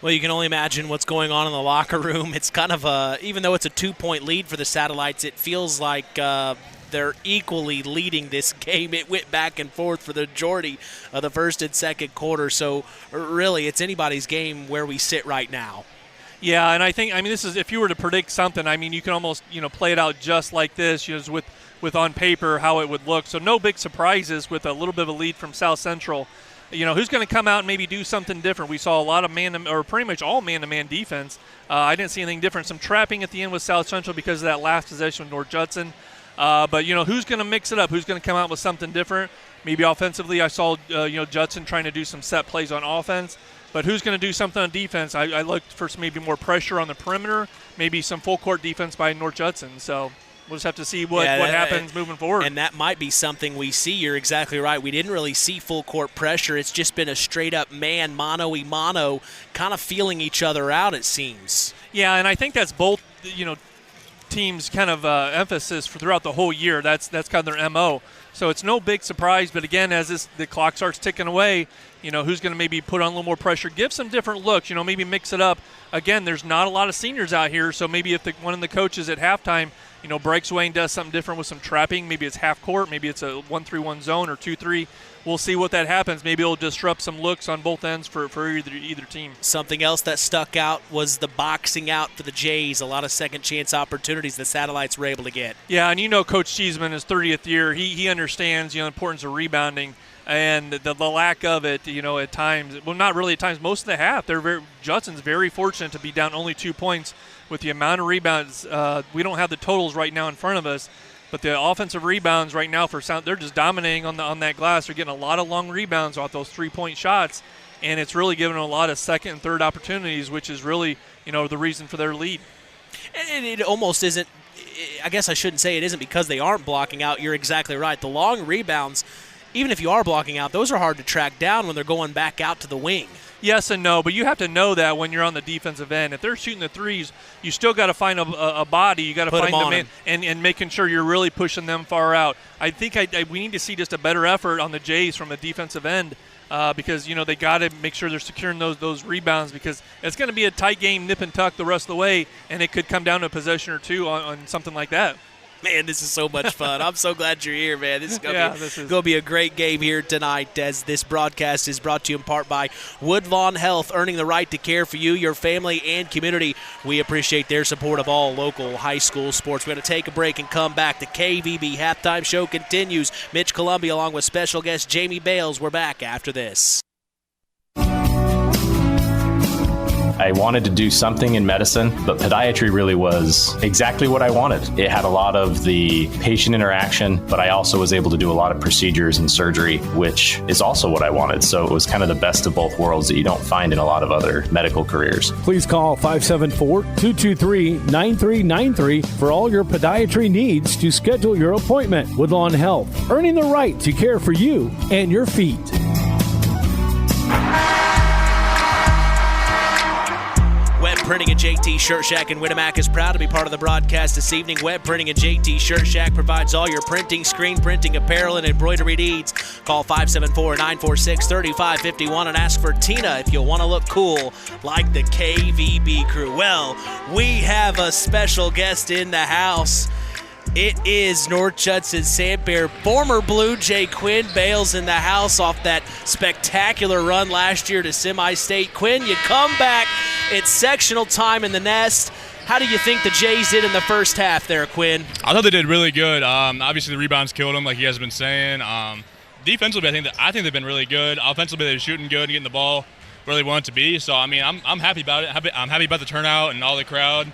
Well, you can only imagine what's going on in the locker room. It's kind of even though it's a 2-point lead for the Satellites, it feels like they're equally leading this game. It went back and forth for the majority of the first and second quarter. So really, it's anybody's game where we sit right now. Yeah, and I think, this is, if you were to predict something, you can almost, play it out just like this, with on paper how it would look. So no big surprises with a little bit of a lead from South Central. Who's going to come out and maybe do something different? We saw a lot of pretty much all man-to-man defense. I didn't see anything different. Some trapping at the end with South Central because of that last possession with North Judson. But who's going to mix it up? Who's going to come out with something different? Maybe offensively, I saw Judson trying to do some set plays on offense. But who's going to do something on defense? I looked for some maybe more pressure on the perimeter, maybe some full court defense by North Judson. So we'll just have to see what happens moving forward. And that might be something we see. You're exactly right. We didn't really see full court pressure. It's just been a straight up man, mano-y-mano, kind of feeling each other out, it seems. Yeah, and I think that's both, teams' kind of emphasis throughout the whole year. That's kind of their MO. So it's no big surprise. But again, as the clock starts ticking away, who's going to maybe put on a little more pressure, give some different looks, maybe mix it up. Again, there's not a lot of seniors out here, so maybe if one of the coaches at halftime, breaks away and does something different with some trapping, maybe it's half court, maybe it's a 1-3-1 zone or 2-3. We'll see what that happens. Maybe it'll disrupt some looks on both ends for either team. Something else that stuck out was the boxing out for the Jays. A lot of second chance opportunities the Satellites were able to get. Yeah, and Coach Cheeseman, his 30th year, he understands the importance of rebounding and the lack of it. At times, well, not really at times. Most of the half, Judson's very fortunate to be down only 2 points with the amount of rebounds. We don't have the totals right now in front of us. But the offensive rebounds right now for Sound, they're just dominating on that glass. They're getting a lot of long rebounds off those 3-point shots, and it's really giving them a lot of second and third opportunities, which is really, the reason for their lead. And it almost isn't, I guess I shouldn't say it isn't because they aren't blocking out. You're exactly right. The long rebounds, even if you are blocking out, those are hard to track down when they're going back out to the wing. Yes and no, but you have to know that when you're on the defensive end. If they're shooting the threes, you still got to find a body. You got to find them in and making sure you're really pushing them far out. I think we need to see just a better effort on the Jays from a defensive end because, they got to make sure they're securing those rebounds because it's going to be a tight game, nip and tuck the rest of the way, and it could come down to a possession or two on something like that. Man, this is so much fun. I'm so glad you're here, man. This is going to be a great game here tonight as this broadcast is brought to you in part by Woodlawn Health, earning the right to care for you, your family, and community. We appreciate their support of all local high school sports. We're going to take a break and come back. The KVB halftime show continues. Mitch Columbia along with special guest Jamie Bales. We're back after this. I wanted to do something in medicine, but podiatry really was exactly what I wanted. It had a lot of the patient interaction, but I also was able to do a lot of procedures and surgery, which is also what I wanted. So it was kind of the best of both worlds that you don't find in a lot of other medical careers. Please call 574-223-9393 for all your podiatry needs to schedule your appointment. Woodlawn Health, earning the right to care for you and your feet. Web Printing and JT Shirt Shack in Winamac is proud to be part of the broadcast this evening. Web Printing and JT Shirt Shack provides all your printing, screen printing, apparel, and embroidery needs. Call 574-946-3551 and ask for Tina if you'll want to look cool like the KVB crew. Well, we have a special guest in the house. It is North Judson-San former Blue Jay Quinn Bales in the house off that spectacular run last year to semi-state. Quinn, you come back. It's sectional time in the nest. How do you think the Jays did in the first half there, Quinn? I thought they did really good. Obviously, the rebounds killed them, like you guys have been saying. Defensively, I think they've been really good. Offensively, they're shooting good and getting the ball where they want it to be. So, I'm happy about it. I'm happy about the turnout and all the crowd.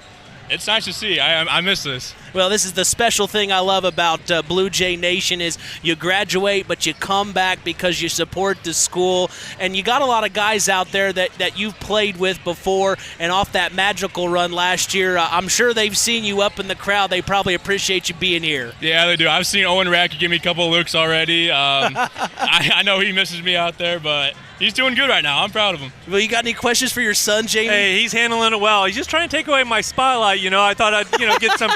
It's nice to see. I miss this. Well, this is the special thing I love about Blue Jay Nation is you graduate, but you come back because you support the school. And you got a lot of guys out there that you've played with before. And off that magical run last year, I'm sure they've seen you up in the crowd. They probably appreciate you being here. Yeah, they do. I've seen Owen Rack give me a couple of looks already. I know he misses me out there, but he's doing good right now. I'm proud of him. Well, you got any questions for your son, Jamie? Hey, he's handling it well. He's just trying to take away my spotlight. I thought I'd get some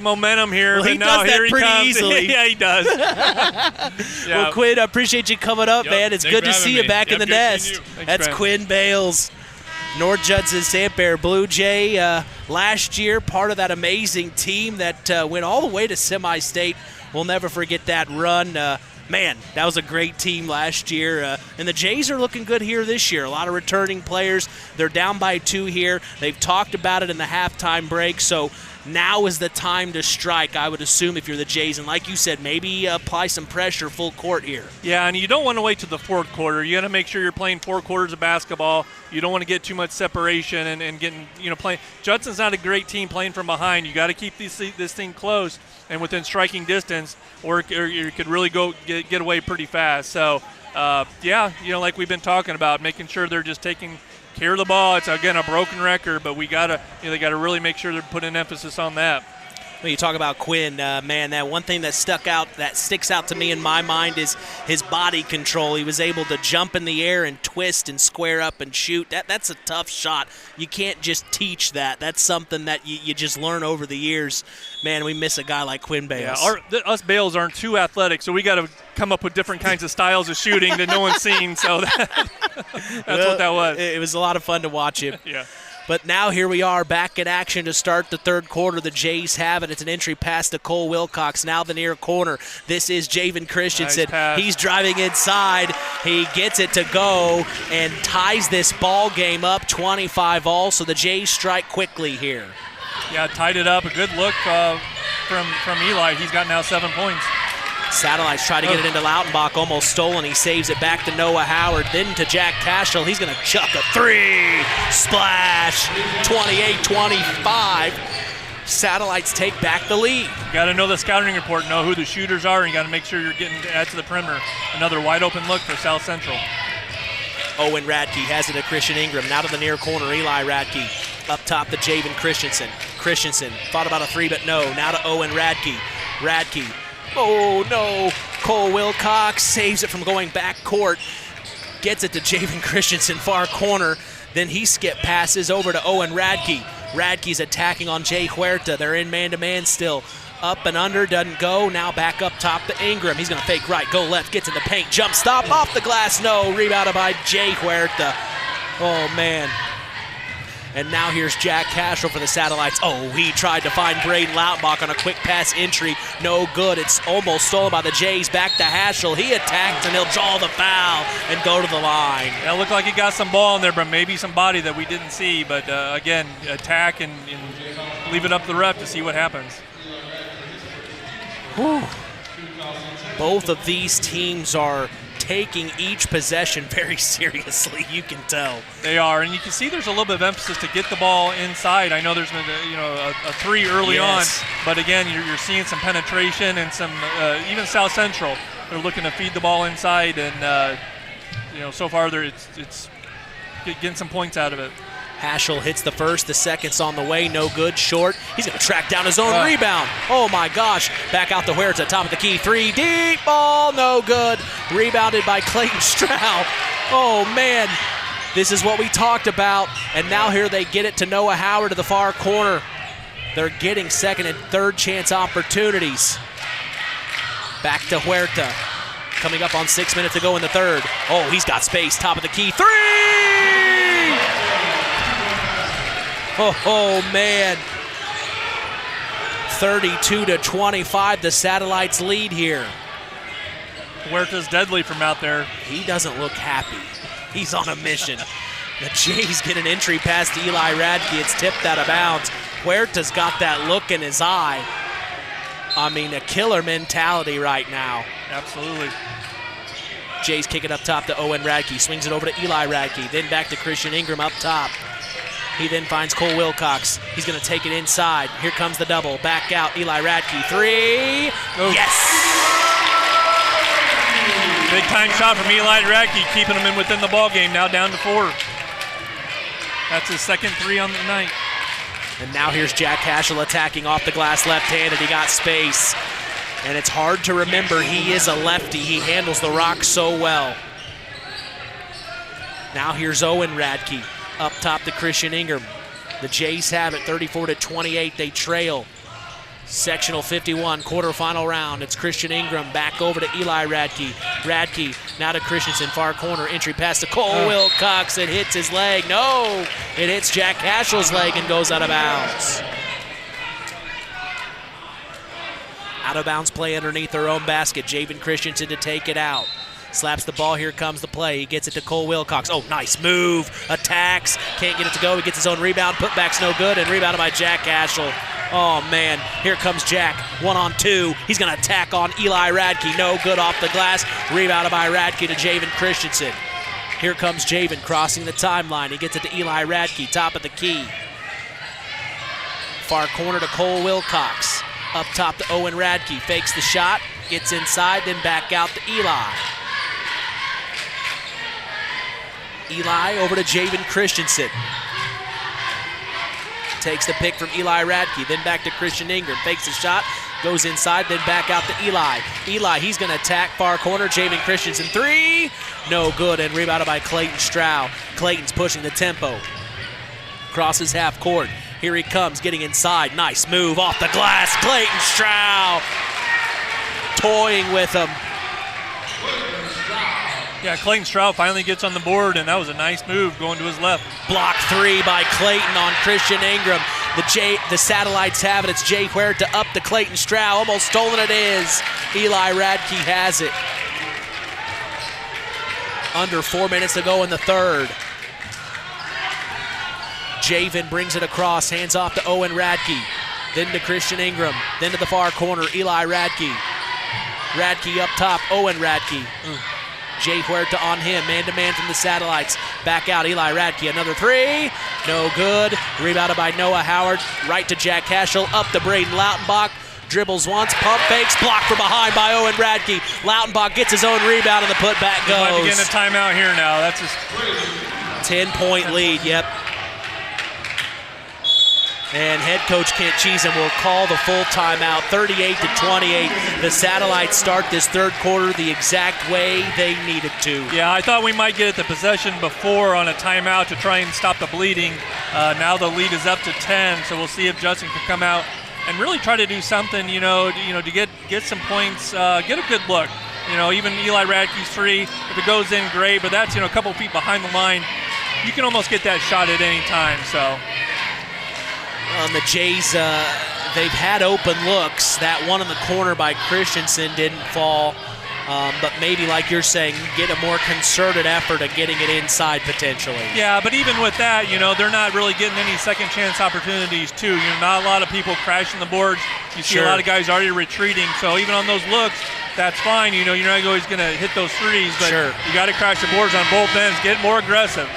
momentum here. Well, but he now does that here he pretty comes. easily. Yeah, he does. Yeah. Well, Quinn, I appreciate you coming up, man. It's good to see you back in the nest. That's Quinn Bales. North Judson-San Blue Jay last year, part of that amazing team that went all the way to semi-state. We'll never forget that run. Man, that was a great team last year. And the Jays are looking good here this year. A lot of returning players. They're down by 2 here. They've talked about it in the halftime break. So now is the time to strike, I would assume, if you're the Jays. And like you said, maybe apply some pressure full court here. Yeah, and you don't want to wait to the fourth quarter. You got to make sure you're playing 4 quarters of basketball. You don't want to get too much separation and getting, playing. Judson's not a great team playing from behind. You got to keep this thing close and within striking distance, or you could really go get away pretty fast. So, like we've been talking about, making sure they're just taking care of the ball. It's, again, a broken record, but they got to really make sure they're putting emphasis on that. When you talk about Quinn, man, that one thing that sticks out to me in my mind is his body control. He was able to jump in the air and twist and square up and shoot. That's a tough shot. You can't just teach that. That's something that you just learn over the years. Man, we miss a guy like Quinn Bales. Yeah, us Bales aren't too athletic, so we got to come up with different kinds of styles of shooting that no one's seen. So that's what that was. It was a lot of fun to watch him. Yeah. But now here we are back in action to start the third quarter. The Jays have it. It's an entry pass to Cole Wilcox. Now the near corner. This is Javen Christensen. Nice He's driving inside. He gets it to go and ties this ball game up 25-all. So the Jays strike quickly here. Yeah, tied it up. A good look from Eli. He's got now 7 points. Satellites try to get it into Lautenbach, almost stolen. He saves it back to Noah Howard, then to Jack Cashel. He's going to chuck a three. Splash, 28-25. Satellites take back the lead. You got to know the scouting report, know who the shooters are, and you got to make sure you're getting to add to the perimeter. Another wide open look for South Central. Owen Radke has it to Christian Ingram. Now to the near corner, Eli Radke. Up top to Javen Christensen. Christensen thought about a three, but no. Now to Owen Radke. Radke. Oh, no. Cole Wilcox saves it from going back court. Gets it to Javen Christensen, far corner. Then he skip passes over to Owen Radke. Radke's attacking on Jay Huerta. They're in man-to-man still. Up and under, doesn't go. Now back up top to Ingram. He's going to fake right, go left, gets in the paint. Jump stop, off the glass, no. Rebounded by Jay Huerta. Oh, man. And now here's Jack Cashel for the Satellites. Oh, he tried to find Braden Lautenbach on a quick pass entry. No good. It's almost stolen by the Jays. Back to Haschel. He attacked, and he'll draw the foul and go to the line. Yeah, it looked like he got some ball in there, but maybe some body that we didn't see. But, again, attack and leave it up to the ref to see what happens. Whew. Both of these teams are taking each possession very seriously, you can tell. They are, and you can see there's a little bit of emphasis to get the ball inside. I know there's been a three early on, but again, you're seeing some penetration and some even South Central. They're looking to feed the ball inside, and so far it's getting some points out of it. Haschel hits the first, the second's on the way, no good, short. He's going to track down his own rebound. Oh my gosh, back out to Huerta, top of the key, three, deep ball, no good. Rebounded by Clayton Stroud. Oh man, this is what we talked about. And now here they get it to Noah Howard to the far corner. They're getting second and third chance opportunities. Back to Huerta, coming up on 6 minutes to go in the third. Oh, he's got space, top of the key, three! Oh, man. 32-25, the Satellites lead here. Huerta's deadly from out there. He doesn't look happy. He's on a mission. The Jays get an entry pass to Eli Radke. It's tipped out of bounds. Huerta's got that look in his eye. I mean, a killer mentality right now. Absolutely. Jays kick it up top to Owen Radke. Swings it over to Eli Radke. Then back to Christian Ingram up top. He then finds Cole Wilcox. He's going to take it inside. Here comes the double. Back out, Eli Radke. Three. Oh. Yes! Big time shot from Eli Radke, keeping him in within the ball game. Now down to 4. That's his second three on the night. And now here's Jack Haschel attacking off the glass left-handed. He got space. And it's hard to remember he is a lefty. He handles the rock so well. Now here's Owen Radke. Up top to Christian Ingram. The Jays have it 34-28. They trail. Sectional 51, quarterfinal round. It's Christian Ingram back over to Eli Radke. Radke now to Christensen, far corner. Entry pass to Cole Wilcox. It hits his leg. No, it hits Jack Haschel's leg and goes out of bounds. Out of bounds play underneath their own basket. Javen Christensen to take it out. Slaps the ball, here comes the play. He gets it to Cole Wilcox. Oh, nice move. Attacks, can't get it to go. He gets his own rebound. Putback's no good, and rebounded by Jack Haschel. Oh, man, here comes Jack. 1-on-2. He's going to attack on Eli Radke. No good off the glass. Rebounded by Radke to Javen Christensen. Here comes Javen crossing the timeline. He gets it to Eli Radke, top of the key. Far corner to Cole Wilcox. Up top to Owen Radke. Fakes the shot, gets inside, then back out to Eli. Eli over to Javen Christensen. takes the pick from Eli Radke, then back to Christian Ingram, fakes a shot, goes inside, then back out to Eli. Eli, he's going to attack far corner. Javen Christensen, 3. No good, and rebounded by Clayton Stroud. Clayton's pushing the tempo. Crosses half court. Here he comes, getting inside. Nice move off the glass. Clayton Stroud toying with him. Yeah, Clayton Stroud finally gets on the board, and that was a nice move going to his left. Block 3 by Clayton on Christian Ingram. The Satellites have it. It's Jay Huerta up to Clayton Stroud. Almost stolen it is. Eli Radke has it. Under 4 minutes to go in the third. Javen brings it across, hands off to Owen Radke, then to Christian Ingram, then to the far corner, Eli Radke. Radke up top, Owen Radke. Jay Huerta on him, man-to-man from the Satellites. Back out, Eli Radke, another 3. No good. Rebounded by Noah Howard, right to Jack Cashel, up to Braden Lautenbach. Dribbles once, pump fakes, blocked from behind by Owen Radke. Lautenbach gets his own rebound and the putback goes. He might be getting a timeout here now. That's his 10-point lead, yep. And head coach Kent Cheatham will call the full timeout, 38-28. The Satellites start this third quarter the exact way they needed to. Yeah, I thought we might get the possession before on a timeout to try and stop the bleeding. Now the lead is up to 10, so we'll see if Judson can come out and really try to do something, to get some points, get a good look. Even Eli Radke's 3, if it goes in, great, but that's, a couple feet behind the line. You can almost get that shot at any time, so. On the Jays, they've had open looks. That one in the corner by Christensen didn't fall. But maybe, like you're saying, get a more concerted effort at getting it inside potentially. Yeah, but even with that, they're not really getting any second chance opportunities too. Not a lot of people crashing the boards. You see a lot of guys already retreating. So even on those looks, that's fine. You're not always going to hit those threes, but you got to crash the boards on both ends. Get more aggressive.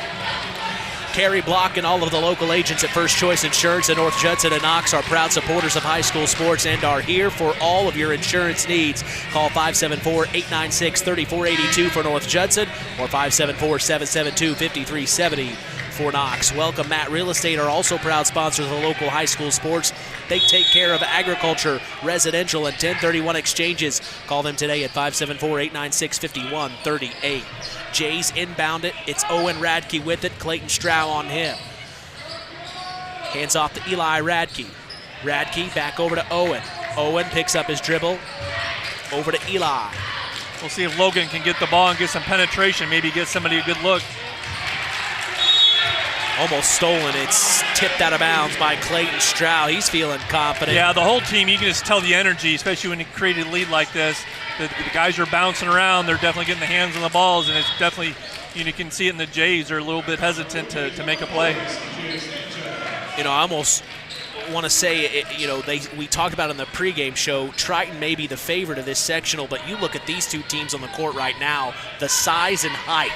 Carrie Block and all of the local agents at First Choice Insurance in North Judson and Knox are proud supporters of high school sports and are here for all of your insurance needs. Call 574-896-3482 for North Judson or 574-772-5370 for Knox. Welcome Matt Real Estate are also proud sponsors of the local high school sports. They take care of agriculture, residential, and 1031 exchanges. Call them today at 574-896-5138. Jays inbound it. It's Owen Radke with it. Clayton Stroud on him. Hands off to Eli Radke. Radke back over to Owen. Owen picks up his dribble. Over to Eli. We'll see if Logan can get the ball and get some penetration. Maybe get somebody a good look. Almost stolen. It's tipped out of bounds by Clayton Stroud. He's feeling confident. Yeah, the whole team, you can just tell the energy, especially when you create a lead like this. The guys are bouncing around. They're definitely getting the hands on the balls, and it's definitely, you can see it in the Jays. They're a little bit hesitant to make a play. I almost want to say, we talked about in the pregame show, Triton may be the favorite of this sectional, but you look at these two teams on the court right now, the size and height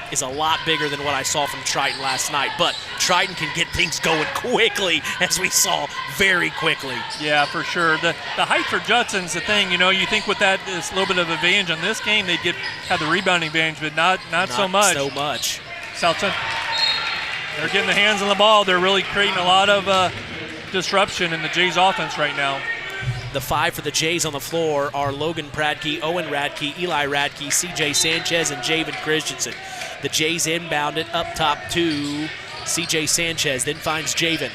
is a lot bigger than what I saw from Triton last night. But Triton can get things going quickly, as we saw very quickly. Yeah, for sure. The height for Judson's the thing. You think with that this little bit of advantage on this game, they'd have the rebounding advantage, but not so much. So much. Southton, they're getting the hands on the ball. They're really creating a lot of disruption in the Jays offense right now. The 5 for the Jays on the floor are Logan Pradke, Owen Radke, Eli Radke, C.J. Sanchez, and Javen Christensen. The Jays inbound it up top to C.J. Sanchez, then finds Javen.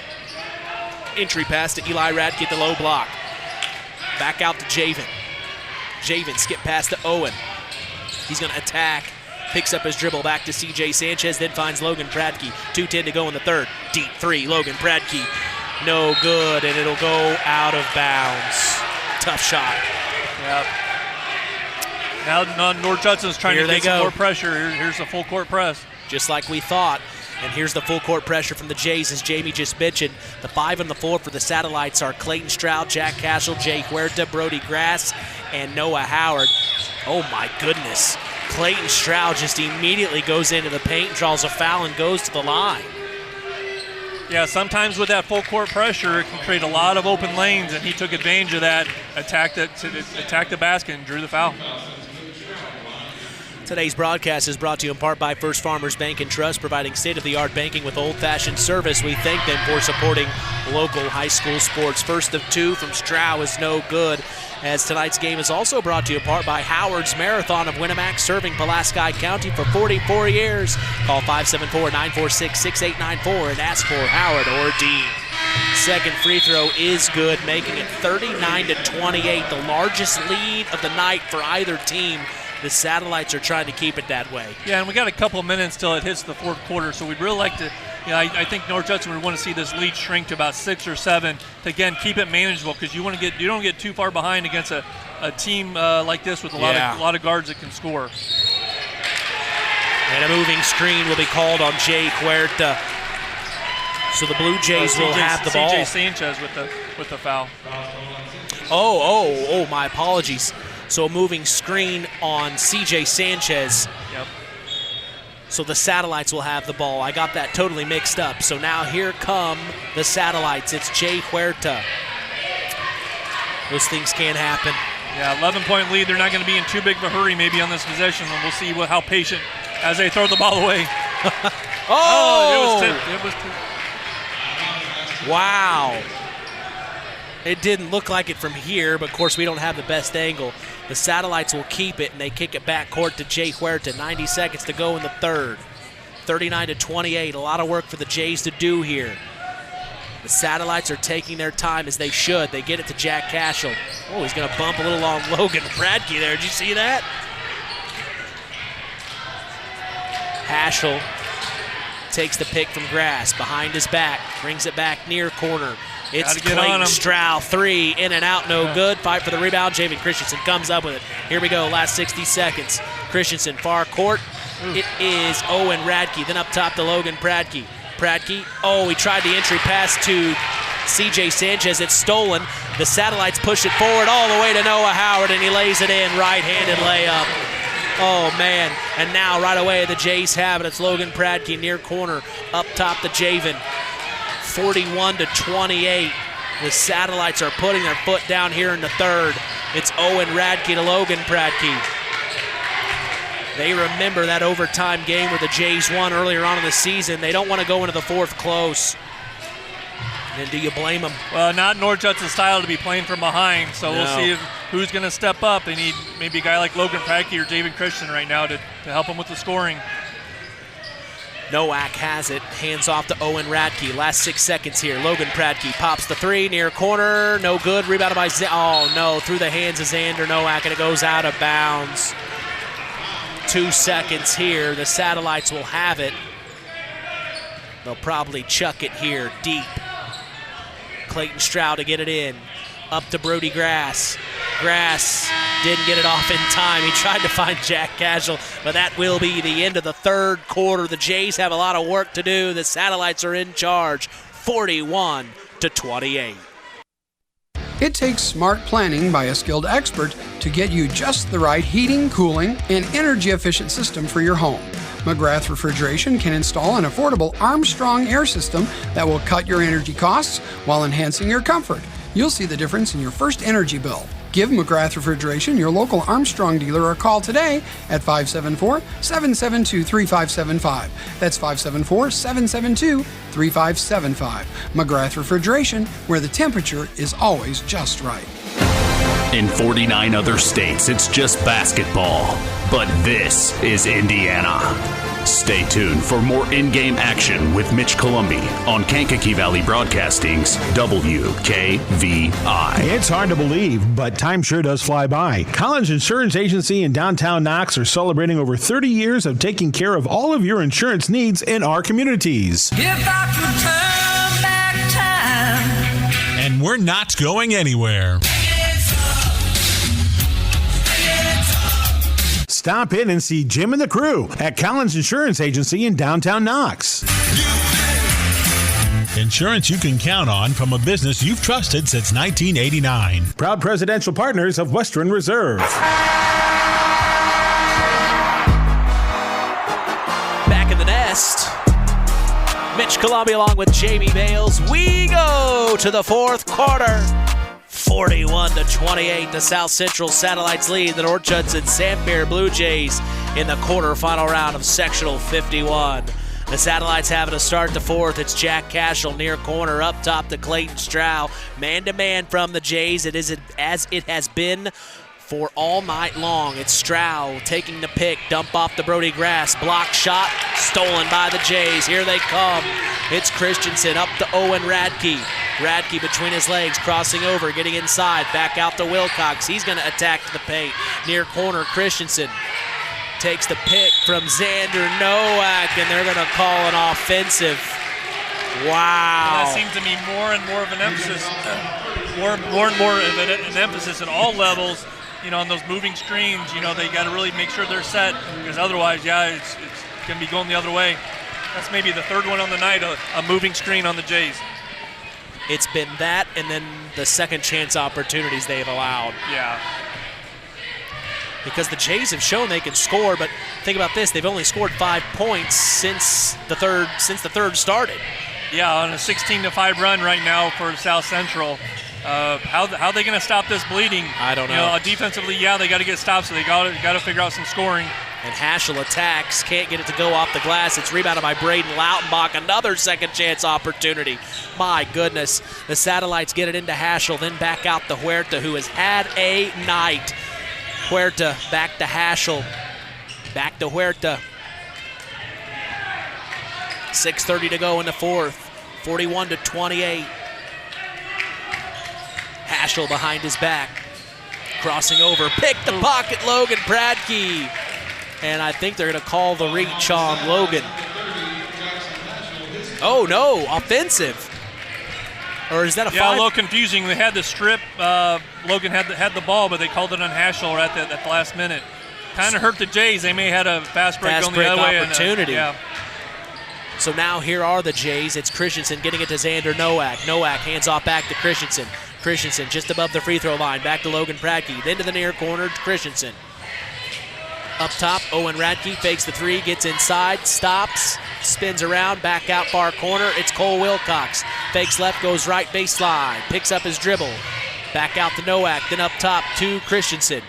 Entry pass to Eli Radke at the low block. Back out to Javen. Javen skip pass to Owen. He's going to attack. Picks up his dribble back to C.J. Sanchez, then finds Logan Pradke. 2:10 to go in the third. Deep 3, Logan Pradke. No good, and it'll go out of bounds. Tough shot. Yep. Now North Judson's trying to get some more pressure. Here's the full court press. Just like we thought. And here's the full court pressure from the Jays, as Jamie just mentioned. The 5 on the floor for the Satellites are Clayton Stroud, Jack Cashel, Jay Huerta, Brody Grass, and Noah Howard. Oh my goodness. Clayton Stroud just immediately goes into the paint, draws a foul, and goes to the line. Yeah, sometimes with that full court pressure, it can create a lot of open lanes, and he took advantage of that, attacked the basket, and drew the foul. Today's broadcast is brought to you in part by First Farmers Bank and Trust, providing state-of-the-art banking with old-fashioned service. We thank them for supporting local high school sports. First of two from Stroud is no good, as tonight's game is also brought to you in part by Howard's Marathon of Winnemac, serving Pulaski County for 44 years. Call 574-946-6894 and ask for Howard or Dean. Second free throw is good, making it 39-28, the largest lead of the night for either team. The Satellites are trying to keep it that way. Yeah, and we got a couple of minutes till it hits the fourth quarter, so we'd really like to, I think North Judson would want to see this lead shrink to about 6 or 7 to, again, keep it manageable, because you don't get too far behind against a team like this with a lot of guards that can score. And a moving screen will be called on Jay Huerta. So the Blue Jays will have the ball. C.J. Sanchez with the foul. Oh, my apologies. So a moving screen on C.J. Sanchez. Yep. So the Satellites will have the ball. I got that totally mixed up. So now here come the Satellites. It's Jay Huerta. Those things can't happen. Yeah, 11-point lead. They're not going to be in too big of a hurry maybe on this possession. And we'll see how patient as they throw the ball away. It was tipped. Wow. It didn't look like it from here, but of course we don't have the best angle. The Satellites will keep it, and they kick it back court to Jay Huerta. 90 seconds to go in the third. 39-28. A lot of work for the Jays to do here. The Satellites are taking their time, as they should. They get it to Jack Cashel. Oh, he's going to bump a little on Logan Bradkey there. Did you see that? Cashel takes the pick from Grass. Behind his back. Brings it back near corner. It's Clayton Stroud, 3, in and out, no good. Fight for the rebound. Javen Christensen comes up with it. Here we go, last 60 seconds. Christensen, far court. It is Owen Radke. Then up top to Logan Bradkey. Bradkey, he tried the entry pass to C.J. Sanchez. It's stolen. The Satellites push it forward all the way to Noah Howard, and he lays it in. Right-handed layup. Oh, man. And now right away the Jays have it. It's Logan Bradkey near corner. Up top to Javen. 41-28. The Satellites are putting their foot down here in the third. It's Owen Radke to Logan Bradkey. They remember that overtime game where the Jays won earlier on in the season. They don't want to go into the fourth close. And do you blame them? Well, not North Judson's style to be playing from behind, so we'll see who's going to step up. They need maybe a guy like Logan Bradkey or David Christian right now to help them with the scoring. Nowak has it, hands off to Owen Radke. Last 6 seconds here. Logan Bradkey pops the 3, near corner, no good. Rebounded by through the hands of Xander Nowak, and it goes out of bounds. 2 seconds here. The Satellites will have it. They'll probably chuck it here deep. Clayton Stroud to get it in. Up to Brody Grass. Grass didn't get it off in time. He tried to find Jack Cashel, but that will be the end of the third quarter. The Jays have a lot of work to do. The Satellites are in charge, 41-28. It takes smart planning by a skilled expert to get you just the right heating, cooling, and energy-efficient system for your home. McGrath Refrigeration can install an affordable Armstrong air system that will cut your energy costs while enhancing your comfort. You'll see the difference in your first energy bill. Give McGrath Refrigeration your local Armstrong dealer a call today at 574-772-3575. That's 574-772-3575. McGrath Refrigeration, where the temperature is always just right. In 49 other states, it's just basketball. But this is Indiana. Stay tuned for more in-game action with Mitch Columbi on Kankakee Valley Broadcasting's WKVI. It's hard to believe, but time sure does fly by. Collins Insurance Agency in downtown Knox are celebrating over 30 years of taking care of all of your insurance needs in our communities. If I could turn back time. And we're not going anywhere. Stop in and see Jim and the crew at Collins Insurance Agency in downtown Knox. Insurance you can count on from a business you've trusted since 1989. Proud presidential partners of Western Reserve. Back in the nest, Mitch Columbi along with Jamie Bales. We go to the fourth quarter. 41-28, the South Central Satellites lead the North Judson-San Blue Jays in the quarterfinal round of Sectional 51. The Satellites having to start the fourth. It's Jack Cashel near corner up top to Clayton Stroud. Man-to-man from the Jays. It is as it has been for all night long. It's Stroud taking the pick, dump off the Brody grass, block shot, stolen by the Jays. Here they come. It's Christensen up to Owen Radke. Radke between his legs, crossing over, getting inside, back out to Wilcox. He's going to attack the paint. Near corner, Christensen takes the pick from Xander Nowak, and they're going to call an offensive. Wow. That seems to be more and more of an emphasis, more and more of an emphasis at all levels. On those moving screens, they got to really make sure they're set, because otherwise, it's going to be going the other way. That's maybe the third one on the night, a moving screen on the Jays. It's been that, and then the second chance opportunities they've allowed. Yeah. Because the Jays have shown they can score, but think about this: they've only scored 5 points since the third started. Yeah, on a 16-5 run right now for South Central. How are they going to stop this bleeding? I don't know. Defensively, they got to get stopped, so they got to figure out some scoring. And Haschel attacks, can't get it to go off the glass. It's rebounded by Braden Lautenbach. Another second chance opportunity. My goodness. The Satellites get it into Haschel, then back out to Huerta, who has had a night. Huerta back to Haschel. Back to Huerta. 6:30 to go in the fourth. 41-28. Haschel behind his back. Crossing over. Pick the pocket, Logan Pradke. And I think they're going to call the reach on Logan. Oh, no. Offensive. Or is that a foul? Yeah, a little confusing. They had the strip. Logan had the ball, but they called it on Haschel at the last minute. Kind of hurt the Jays. They may have had a fast break going the other way. Opportunity. So now here are the Jays. It's Christensen getting it to Xander Nowak. Nowak hands off back to Christensen. Christensen just above the free throw line. Back to Logan Pradke. Then to the near corner to Christensen. Up top, Owen Radke fakes the three, gets inside, stops, spins around, back out far corner. It's Cole Wilcox. Fakes left, goes right baseline. Picks up his dribble. Back out to Nowak, then up top to Christensen.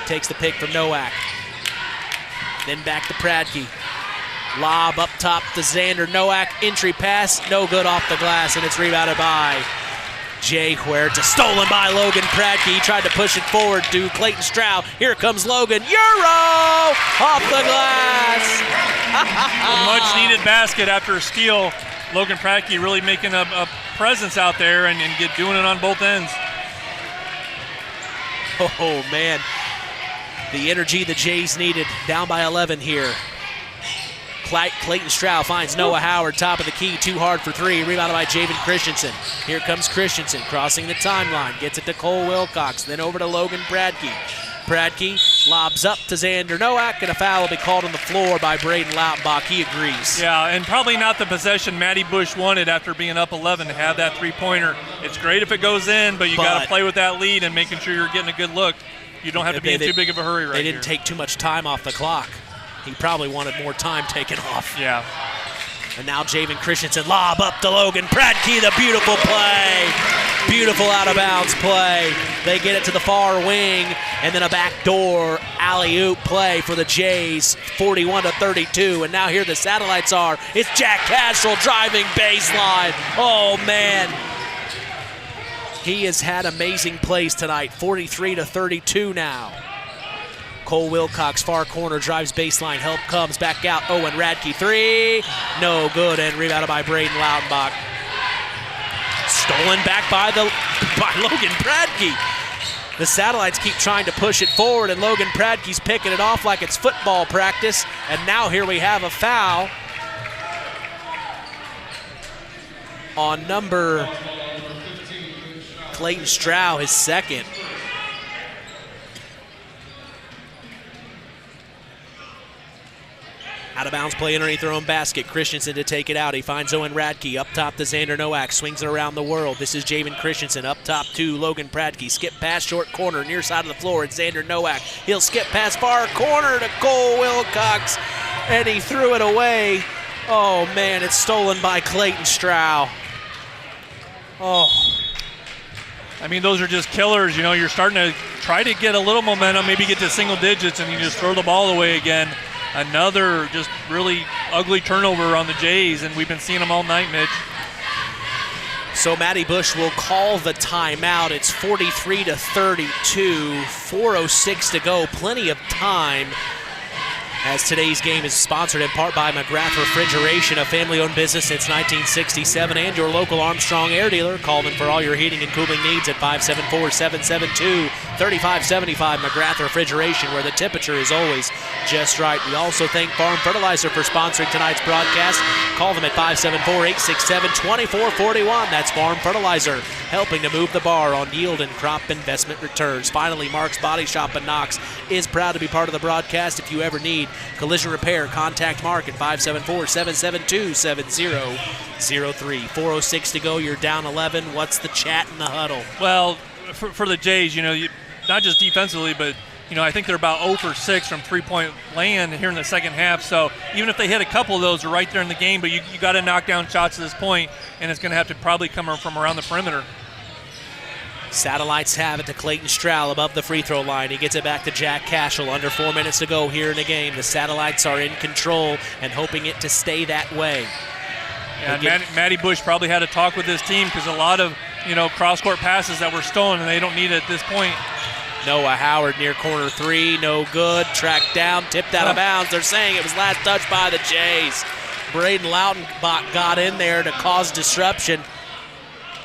Takes the pick from Nowak. Then back to Pradke. Lob up top to Xander Nowak. Entry pass, no good off the glass, and it's rebounded by Jay Huerta. Stolen by Logan Pradke. He tried to push it forward to Clayton Stroud. Here comes Logan. Euro! Off the glass. A much-needed basket after a steal. Logan Pradke really making a presence out there and doing it on both ends. Oh, man. The energy the Jays needed. Down by 11 here. Clayton Stroud finds Noah Howard, top of the key, too hard for three. Rebounded by Javen Christensen. Here comes Christensen, crossing the timeline. Gets it to Cole Wilcox, then over to Logan Pradke. Pradke lobs up to Xander Nowak, and a foul will be called on the floor by Braden Lautenbach. He agrees. Yeah, and probably not the possession Matty Bush wanted after being up 11 to have that three-pointer. It's great if it goes in, but you got to play with that lead and making sure you're getting a good look. You don't have to be in too big of a hurry right They didn't take too much time off the clock. He probably wanted more time taken off. Yeah. And now Javen Christensen lob up to Logan Pradke. The beautiful play. Beautiful out-of-bounds play. They get it to the far wing, and then a backdoor alley-oop play for the Jays, 41-32. And now here the Satellites are. It's Jack Cashel driving baseline. Oh, man. He has had amazing plays tonight, 43-32 now. Cole Wilcox, far corner, drives baseline. Help comes back out. Owen Radke, three. No good, and rebounded by Braden Lautenbach. Stolen back by Logan Pradke. The Satellites keep trying to push it forward, and Logan Pradke's picking it off like it's football practice. And now here we have a foul on number Clayton Stroud, his second. Out of bounds play underneath their own basket. Christensen to take it out. He finds Owen Radke. Up top to Xander Nowak. Swings it around the world. This is Javen Christensen. Up top to Logan Pradke. Skip pass short corner. Near side of the floor. It's Xander Nowak. He'll skip pass far corner to Cole Wilcox. And he threw it away. Oh, man. It's stolen by Clayton Stroud. Oh. I mean, those are just killers. You know, you're starting to try to get a little momentum, maybe get to single digits, and you just throw the ball away again. Another just really ugly turnover on the Jays, and we've been seeing them all night, Mitch. So Matty Bush will call the timeout. It's 43-32, 4:06 to go. Plenty of time, as today's game is sponsored in part by McGrath Refrigeration, a family-owned business since 1967, and your local Armstrong air dealer. Call them for all your heating and cooling needs at 574-772-3575. McGrath Refrigeration, where the temperature is always just right. We also thank Farm Fertilizer for sponsoring tonight's broadcast. Call them at 574-867-2441. That's Farm Fertilizer, helping to move the bar on yield and crop investment returns. Finally, Mark's Body Shop in Knox is proud to be part of the broadcast. If you ever need collision repair, contact Mark at 574-772-7003. 4:06 to go. You're down 11. What's the chat in the huddle? Well, for the Jays, you know, not just defensively, but you know, I think they're about 0 for 6 from three-point land here in the second half. So even if they hit a couple of those, they're right there in the game. But you got to knock down shots at this point, and it's going to have to probably come from around the perimeter. Satellites have it to Clayton Stroud above the free throw line. He gets it back to Jack Cashel. Under 4 minutes to go here in the game. The Satellites are in control and hoping it to stay that way. Yeah, Matty Bush probably had a talk with his team because a lot of, you know, cross-court passes that were stolen, and they don't need it at this point. Noah Howard near corner three, no good. Tracked down, tipped out of bounds. They're saying it was last touched by the Jays. Braden Lautenbach got in there to cause disruption,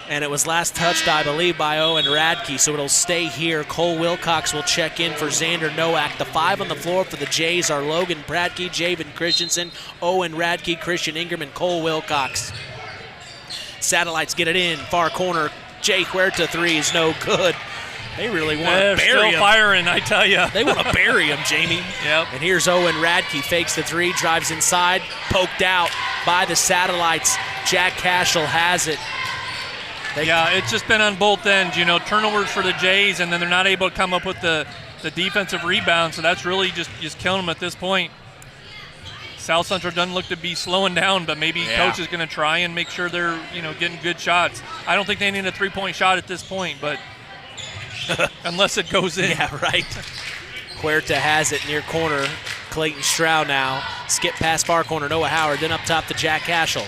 and it was last touched, I believe, by Owen Radke, so it'll stay here. Cole Wilcox will check in for Xander Nowak. The 5 on the floor for the Jays are Logan Bradke, Javen Christensen, Owen Radke, Christian Ingram, and Cole Wilcox. Satellites get it in, far corner. Jay Huerta three is no good. They really want to bury him. Still firing, I tell you. They want to bury him, Jamie. Yep. And here's Owen Radke, fakes the three, drives inside, poked out by the Satellites. Jack Cashel has it. It's just been on both ends, you know, turnovers for the Jays, and then they're not able to come up with the defensive rebound, so that's really just killing them at this point. South Central doesn't look to be slowing down, but maybe Coach is going to try and make sure they're, you know, getting good shots. I don't think they need a three-point shot at this point, but unless it goes in. Yeah, right. Huerta has it near corner. Clayton Stroud now. Skip past far corner, Noah Howard, then up top to Jack Cashel.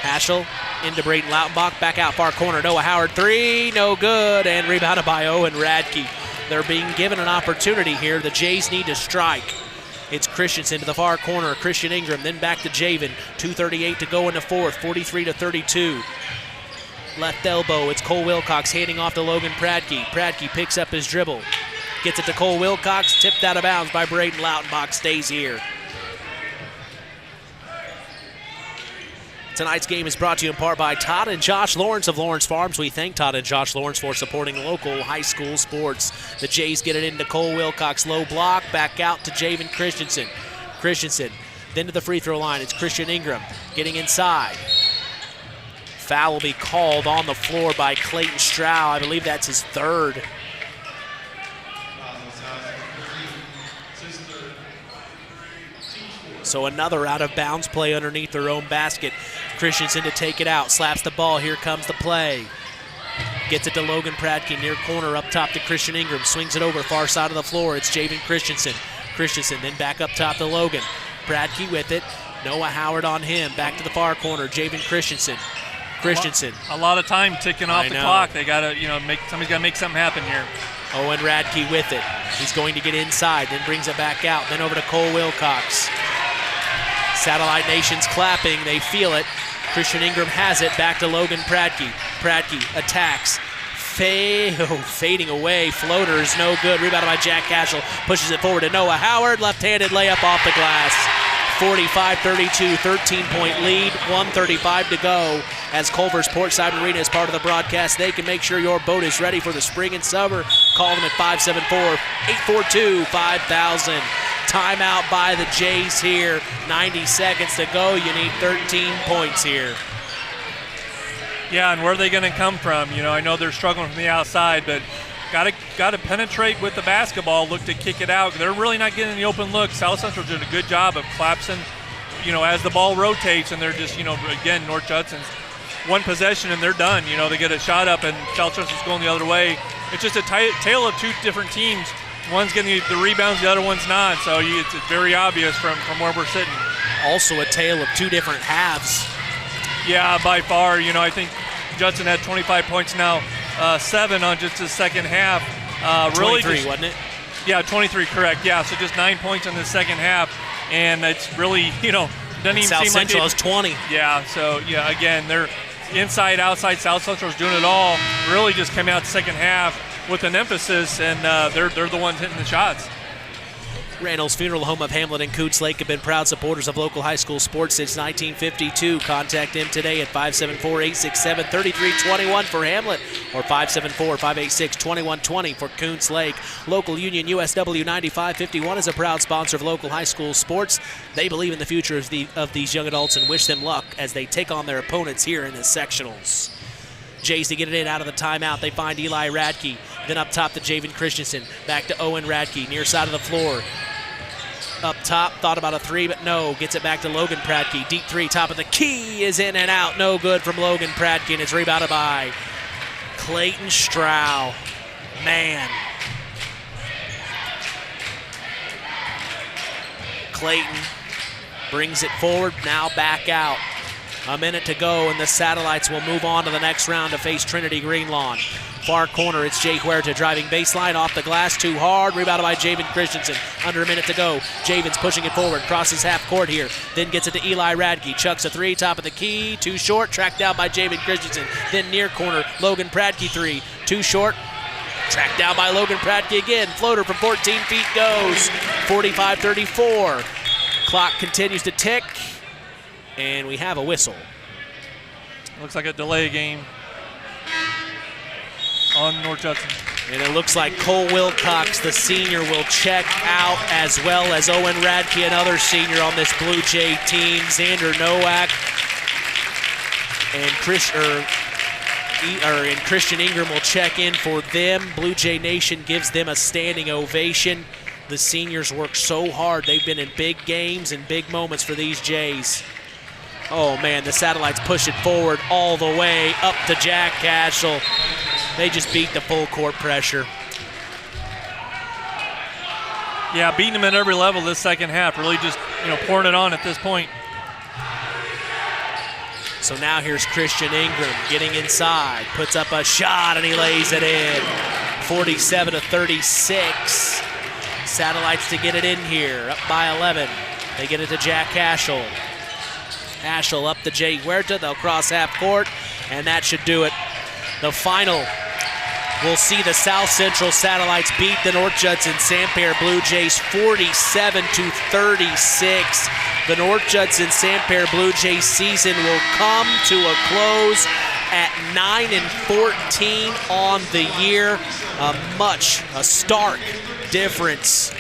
Cashel into Braden Lautenbach, back out far corner. Noah Howard, three, no good, and rebounded by Owen Radke. They're being given an opportunity here. The Jays need to strike. It's Christensen to the far corner, Christian Ingram, then back to Javen. 2:38 to go in the fourth, 43-32. Left elbow, it's Cole Wilcox handing off to Logan Bradke. Bradke picks up his dribble, gets it to Cole Wilcox, tipped out of bounds by Braden Lautenbach, stays here. Tonight's game is brought to you in part by Todd and Josh Lawrence of Lawrence Farms. We thank Todd and Josh Lawrence for supporting local high school sports. The Jays get it into Cole Wilcox, low block, back out to Javen Christensen. Christensen, then to the free throw line. It's Christian Ingram getting inside. Foul will be called on the floor by Clayton Stroud. I believe that's his third. So another out-of-bounds play underneath their own basket. Christensen to take it out, slaps the ball. Here comes the play. Gets it to Logan Bradke, near corner, up top to Christian Ingram. Swings it over, far side of the floor. It's Javen Christensen. Christensen then back up top to Logan. Bradke with it. Noah Howard on him. Back to the far corner, Javen Christensen. A lot of time ticking off the clock. They got to, you know, somebody's got to make something happen here. Owen Radke with it. He's going to get inside, then brings it back out, then over to Cole Wilcox. Satellite Nation's clapping. They feel it. Christian Ingram has it. Back to Logan Bradke. Bradke attacks. Fading away. Floater is no good. Rebounded by Jack Cashel. Pushes it forward to Noah Howard. Left-handed layup off the glass. 45-32, 13-point lead, 1:35 to go. As Culver's Portside Arena is part of the broadcast, they can make sure your boat is ready for the spring and summer. Call them at 574-842-5000. Timeout by the Jays here. 90 seconds to go. You need 13 points here. Yeah, and where are they going to come from? You know, I know they're struggling from the outside, but got to penetrate with the basketball, look to kick it out. They're really not getting the open look. South Central's doing a good job of collapsing, you know, as the ball rotates, and they're just, you know, again, North Judson's one possession and they're done. They get a shot up and South Central's going the other way. It's just a tale of two different teams. One's getting the rebounds, the other one's not. So it's very obvious from where we're sitting. Also a tale of two different halves. Yeah, by far. I think Judson had 25 points now, 7 on just his second half. 23, wasn't it? Yeah, 23, correct. Yeah, so just 9 points in the second half. And it's really, doesn't even South seem Central like has 20. Yeah, so, again, they're inside, outside. South Central's doing it all. Really just came out the second half with an emphasis, and they're the ones hitting the shots. Randall's Funeral Home of Hamlet and Coots Lake have been proud supporters of local high school sports since 1952. Contact them today at 574-867-3321 for Hamlet or 574-586-2120 for Coots Lake. Local Union USW 9551 is a proud sponsor of local high school sports. They believe in the future of these young adults and wish them luck as they take on their opponents here in the sectionals. Jays to get it in out of the timeout. They find Eli Radke. Then up top to Javen Christensen. Back to Owen Radke, near side of the floor. Up top, thought about a three, but no. Gets it back to Logan Pratke. Deep three, top of the key is in and out. No good from Logan Pratke, and it's rebounded by Clayton Strow. Man. Clayton brings it forward, now back out. A minute to go, and the Satellites will move on to the next round to face Trinity Greenlawn. Far corner, it's Jay Huerta driving baseline, off the glass, too hard. Rebounded by Javen Christensen. Under a minute to go. Javen's pushing it forward, crosses half court here. Then gets it to Eli Radke. Chucks a three, top of the key, too short. Tracked down by Javen Christensen. Then near corner, Logan Pratke three, too short. Tracked down by Logan Pratke again. Floater from 14 feet goes. 45-34. Clock continues to tick. And we have a whistle. Looks like a delay game on North Judson. And it looks like Cole Wilcox, the senior, will check out, as well as Owen Radke, another senior on this Blue Jay team. Xander Nowak and Christian Ingram will check in for them. Blue Jay Nation gives them a standing ovation. The seniors work so hard. They've been in big games and big moments for these Jays. Oh, man, the Satellites push it forward all the way up to Jack Cashel. They just beat the full court pressure. Yeah, beating them at every level this second half. Really just, pouring it on at this point. So now here's Christian Ingram getting inside. Puts up a shot, and he lays it in. 47-36. Satellites to get it in here, up by 11. They get it to Jack Cashel. Cashel up to Jay Huerta. They'll cross half court, and that should do it. The final, we'll see the South Central Satellites beat the North Judson-San Pierre Blue Jays 47-36. The North Judson-San Pierre Blue Jays season will come to a close at 9-14 on the year. A stark difference.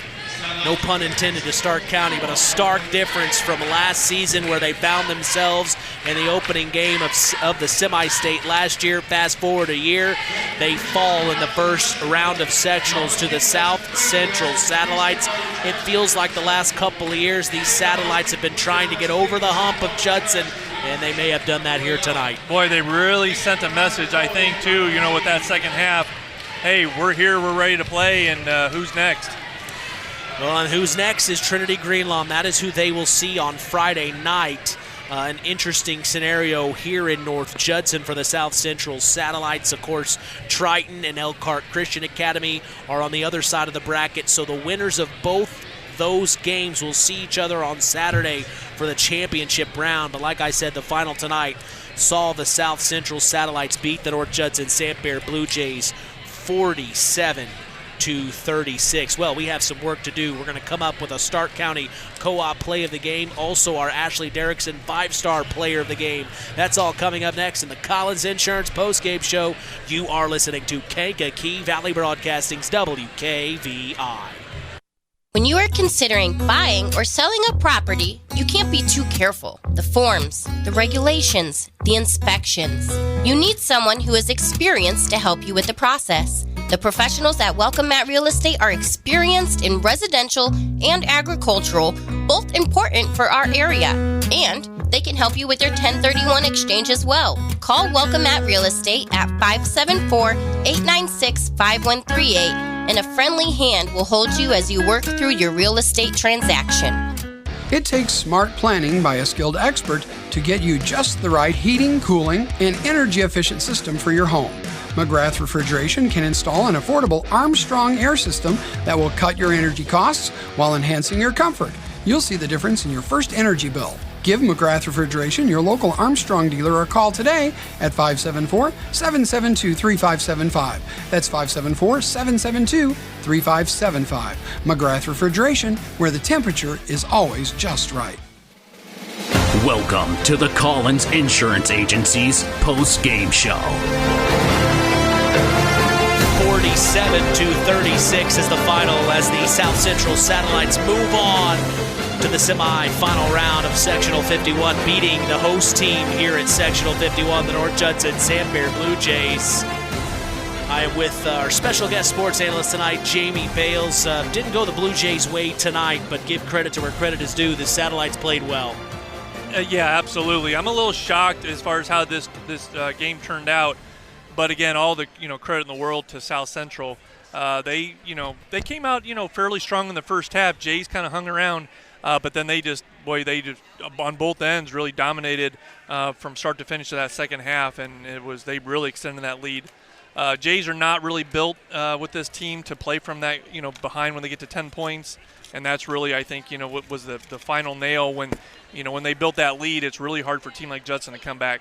No pun intended to Stark County, but a stark difference from last season where they found themselves in the opening game of the semi-state last year. Fast forward a year, they fall in the first round of sectionals to the South Central Satellites. It feels like the last couple of years these Satellites have been trying to get over the hump of Judson, and they may have done that here tonight. Boy, they really sent a message, I think, too, with that second half. Hey, we're here, we're ready to play, and who's next? Well, and who's next is Trinity Greenlawn. That is who they will see on Friday night. An interesting scenario here in North Judson for the South Central Satellites. Of course, Triton and Elkhart Christian Academy are on the other side of the bracket, so the winners of both those games will see each other on Saturday for the championship round. But like I said, the final tonight saw the South Central Satellites beat the North Judson-San Pierre Blue Jays 47-36. Well, we have some work to do. We're going to come up with a Stark County co-op play of the game. Also, our Ashley Derrickson 5-star player of the game. That's all coming up next in the Collins Insurance postgame show. You are listening to Kankakee Valley Broadcasting's WKVI. When you are considering buying or selling a property, you can't be too careful. The forms, the regulations, the inspections. You need someone who is experienced to help you with the process. The professionals at Welcome Mat Real Estate are experienced in residential and agricultural, both important for our area. And they can help you with your 1031 exchange as well. Call Welcome Mat Real Estate at 574-896-5138, and a friendly hand will hold you as you work through your real estate transaction. It takes smart planning by a skilled expert to get you just the right heating, cooling, and energy-efficient system for your home. McGrath Refrigeration can install an affordable Armstrong air system that will cut your energy costs while enhancing your comfort. You'll see the difference in your first energy bill. Give McGrath Refrigeration, your local Armstrong dealer, a call today at 574-772-3575. That's 574-772-3575. McGrath Refrigeration, where the temperature is always just right. Welcome to the Collins Insurance Agency's post-game show. 47-36 is the final as the South Central Satellites move on to the semi-final round of Sectional 51, beating the host team here at Sectional 51, the North Judson-San Blue Jays. I am with our special guest sports analyst tonight, Jamie Bales. Didn't go the Blue Jays' way tonight, but give credit to where credit is due. The Satellites played well. Yeah, absolutely. I'm a little shocked as far as how this game turned out. But again, all the credit in the world to South Central. They came out fairly strong in the first half. Jays kind of hung around. But then they just on both ends really dominated from start to finish of that second half, and they really extended that lead. Jays are not really built with this team to play from that behind when they get to 10 points, and that's really, I think, what was the final nail when they built that lead. It's really hard for a team like Judson to come back.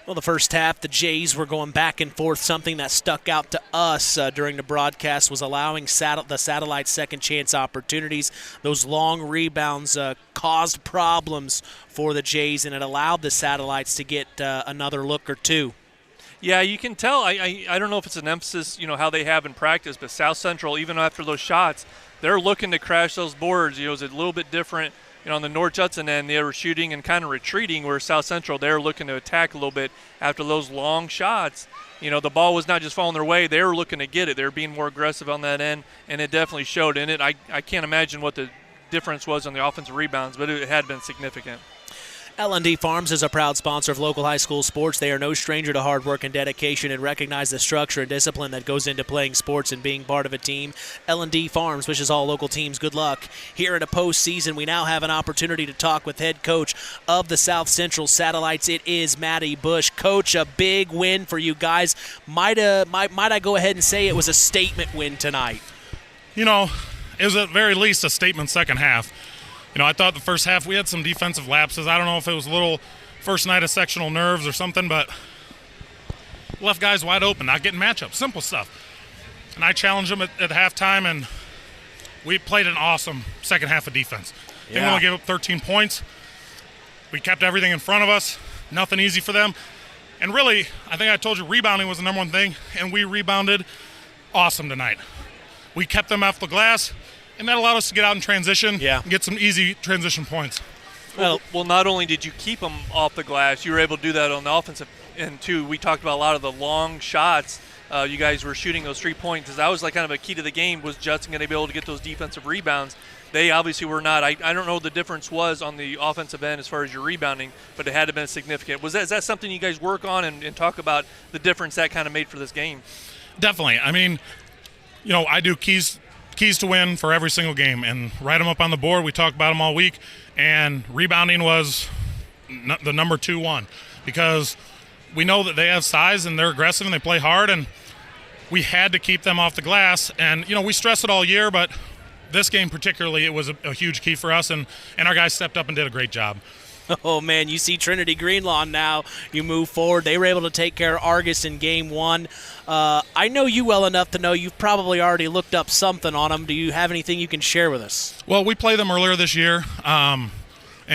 Well, the first half, the Jays were going back and forth. Something that stuck out to us during the broadcast was allowing the Satellites second chance opportunities. Those long rebounds caused problems for the Jays, and it allowed the Satellites to get another look or two. Yeah, you can tell. I don't know if it's an emphasis, how they have in practice, but South Central, even after those shots, they're looking to crash those boards. It's a little bit different. On the North Judson end, they were shooting and kind of retreating, where South Central, they're looking to attack a little bit after those long shots. The ball was not just falling their way. They were looking to get it. They were being more aggressive on that end, and it definitely showed in it. I can't imagine what the difference was on the offensive rebounds, but it had been significant. L&D Farms is a proud sponsor of local high school sports. They are no stranger to hard work and dedication and recognize the structure and discipline that goes into playing sports and being part of a team. L&D Farms wishes all local teams good luck. Here in a postseason, we now have an opportunity to talk with head coach of the South Central Satellites. It is Matty Bush. Coach, a big win for you guys. Might I go ahead and say it was a statement win tonight? It was at very least a statement second half. I thought the first half we had some defensive lapses. I don't know if it was a little first night of sectional nerves or something, but left guys wide open, not getting matchups, simple stuff. And I challenged them at halftime, and we played an awesome second half of defense. They only gave up 13 points. We kept everything in front of us, nothing easy for them. And really, I think I told you rebounding was the number one thing, and we rebounded awesome tonight. We kept them off the glass. And that allowed us to get out in transition and get some easy transition points. Well, not only did you keep them off the glass, you were able to do that on the offensive end, too. We talked about a lot of the long shots. You guys were shooting those 3 points. That was kind of a key to the game, was Judson going to be able to get those defensive rebounds. They obviously were not. I don't know what the difference was on the offensive end as far as your rebounding, but it had to have been significant. Is that something you guys work on and talk about the difference that kind of made for this game? Definitely. I mean, I do keys to win for every single game and write them up on the board. We talked about them all week, and rebounding was the number 2-1 because we know that they have size and they're aggressive and they play hard, and we had to keep them off the glass. And we stress it all year, but this game particularly, it was a huge key for us, and our guys stepped up and did a great job. Oh, man, you see Trinity Greenlawn now. You move forward. They were able to take care of Argus in Game 1. I know you well enough to know you've probably already looked up something on them. Do you have anything you can share with us? Well, we played them earlier this year and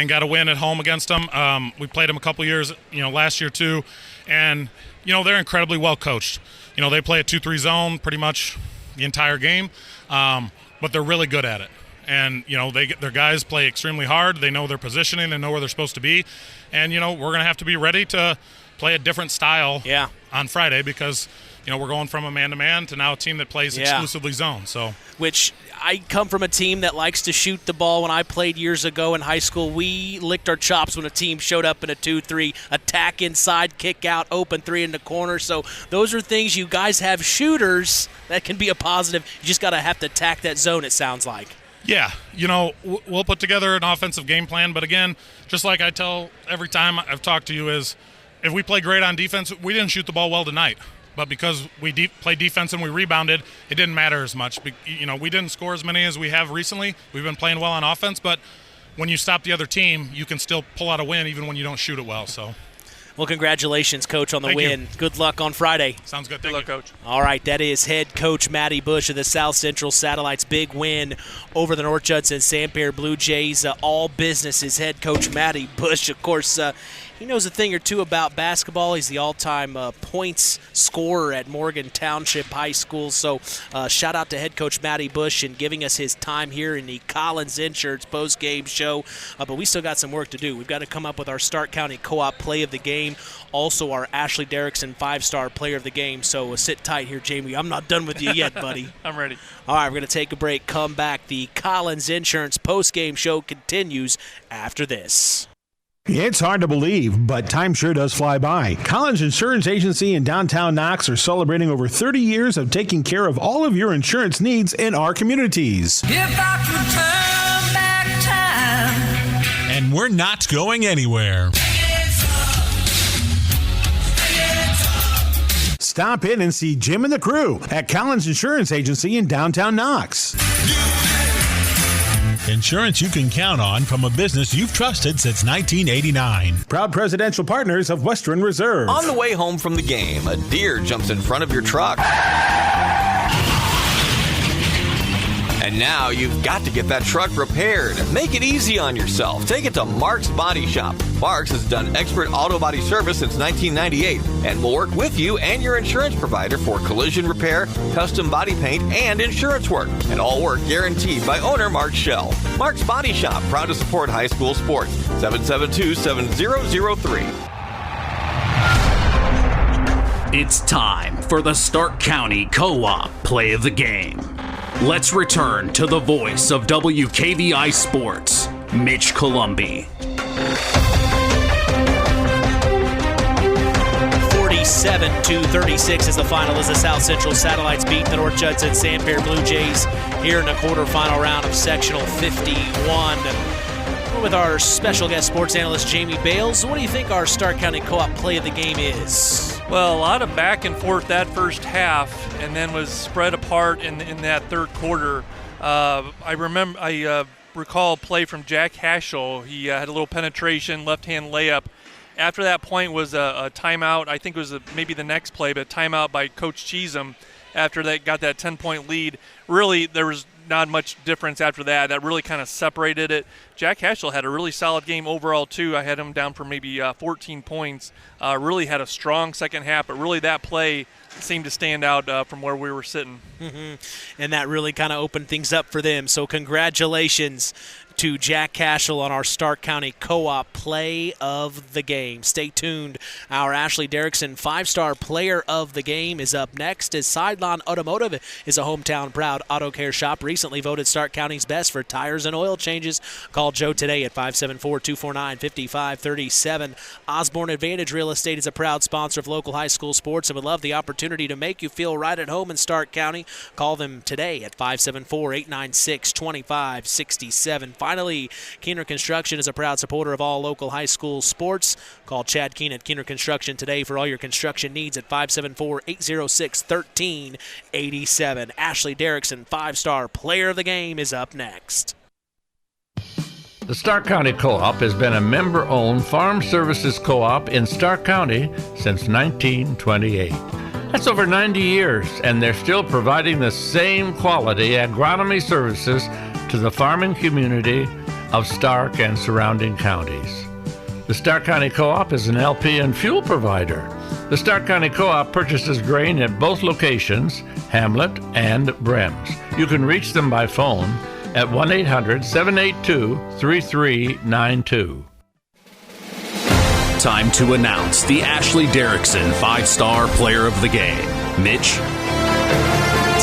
got a win at home against them. We played them a couple years, last year too. And, they're incredibly well coached. They play a 2-3 zone pretty much the entire game, but they're really good at it. And, their guys play extremely hard. They know their positioning. They know where they're supposed to be. And, we're going to have to be ready to play a different style on Friday because, we're going from a man-to-man to now a team that plays exclusively zone. So, which I come from a team that likes to shoot the ball. When I played years ago in high school, we licked our chops when a team showed up in a 2-3, attack inside, kick out, open three in the corner. So those are things you guys have shooters that can be a positive. You just got to have to attack that zone, it sounds like. Yeah, we'll put together an offensive game plan. But again, just like I tell every time I've talked to you is, if we play great on defense, we didn't shoot the ball well tonight. But because we played defense and we rebounded, it didn't matter as much. We didn't score as many as we have recently. We've been playing well on offense, but when you stop the other team, you can still pull out a win even when you don't shoot it well. So, well, congratulations, Coach, on the win. Good luck on Friday. Sounds good. Good luck, Coach. All right, that is head coach Matty Bush of the South Central Satellites. Big win over the North Judson-San Blue Jays. All business is head coach Matty Bush. Of course, he knows a thing or two about basketball. He's the all-time points scorer at Morgan Township High School. So shout out to head coach Matty Bush and giving us his time here in the Collins Insurance post-game show. But we still got some work to do. We've got to come up with our Stark County Co-op play of the game. Also our Ashley Derrickson 5-star player of the game. So sit tight here, Jamie. I'm not done with you yet, buddy. I'm ready. All right, we're going to take a break, come back. The Collins Insurance post-game show continues after this. It's hard to believe, but time sure does fly by. Collins Insurance Agency in downtown Knox are celebrating over 30 years of taking care of all of your insurance needs in our communities. If I could turn back time. And we're not going anywhere. Stop in and see Jim and the crew at Collins Insurance Agency in downtown Knox. Insurance you can count on from a business you've trusted since 1989. Proud presidential partners of Western Reserve. On the way home from the game, a deer jumps in front of your truck. And now you've got to get that truck repaired. Make it easy on yourself. Take it to Mark's Body Shop. Mark's has done expert auto body service since 1998 and will work with you and your insurance provider for collision repair, custom body paint, and insurance work. And all work guaranteed by owner Mark Schell. Mark's Body Shop, proud to support high school sports. 772-7003. It's time for the Stark County Co-op Play of the Game. Let's return to the voice of WKVI Sports, Mitch Columbi. 47-36 is the final as the South Central Satellites beat the North Judson-San Blue Jays here in the quarterfinal round of Sectional 51. We're with our special guest sports analyst, Jamie Bales. What do you think our Stark County Co-op play of the game is? Well, a lot of back and forth that first half, and then was spread apart in that third quarter. I recall a play from Jack Haschel. He had a little penetration, left-hand layup. After that point was a timeout. I think it was maybe the next play, but a timeout by Coach Cheesem after they got that 10-point lead. Really, there was not much difference after that. That really kind of separated it. Jack Haschel had a really solid game overall, too. I had him down for maybe 14 points. Really had a strong second half, but really that play seemed to stand out from where we were sitting. Mm-hmm. And that really kind of opened things up for them. So congratulations to Jack Cashel on our Stark County Co-op play of the game. Stay tuned. Our Ashley Derrickson 5-star player of the game is up next, as Sideline Automotive is a hometown proud auto care shop, recently voted Stark County's best for tires and oil changes. Call Joe today at 574-249-5537. Osborne Advantage Real Estate is a proud sponsor of local high school sports and would love the opportunity to make you feel right at home in Stark County. Call them today at 574-896-2567. Finally, Keener Construction is a proud supporter of all local high school sports. Call Chad Keen at Keener Construction today for all your construction needs at 574-806-1387. Ashley Derrickson, 5-star player of the game, is up next. The Stark County Co-op has been a member-owned farm services co-op in Stark County since 1928. That's over 90 years, and they're still providing the same quality agronomy services to the farming community of Stark and surrounding counties. The Stark County Co-op is an LP and fuel provider. The Stark County Co-op purchases grain at both locations, Hamlet and Brems. You can reach them by phone at 1-800-782-3392. time to announce the Ashley Derrickson 5-Star Player of the Game. Mitch?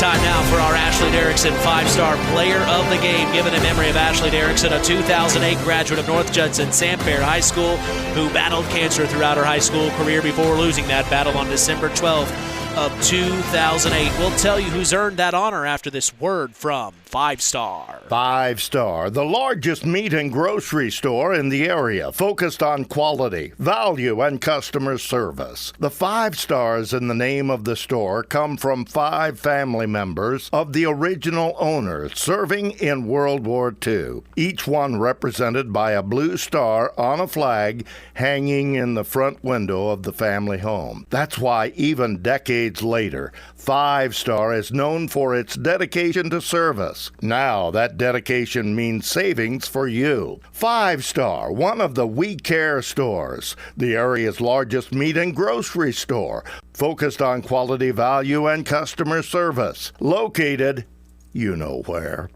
Time now for our Ashley Derrickson 5-Star Player of the Game, given in memory of Ashley Derrickson, a 2008 graduate of North Judson-San High School who battled cancer throughout her high school career before losing that battle on December 12th of 2008. We'll tell you who's earned that honor after this word from 5-Star. 5-Star, the largest meat and grocery store in the area, focused on quality, value, and customer service. The 5 stars in the name of the store come from 5 family members of the original owner serving in World War II, each one represented by a blue star on a flag hanging in the front window of the family home. That's why even decades later, 5-Star is known for its dedication to service. Now that dedication means savings for you. 5-Star, one of the We Care stores, the area's largest meat and grocery store, focused on quality, value, and customer service. Located, you know where,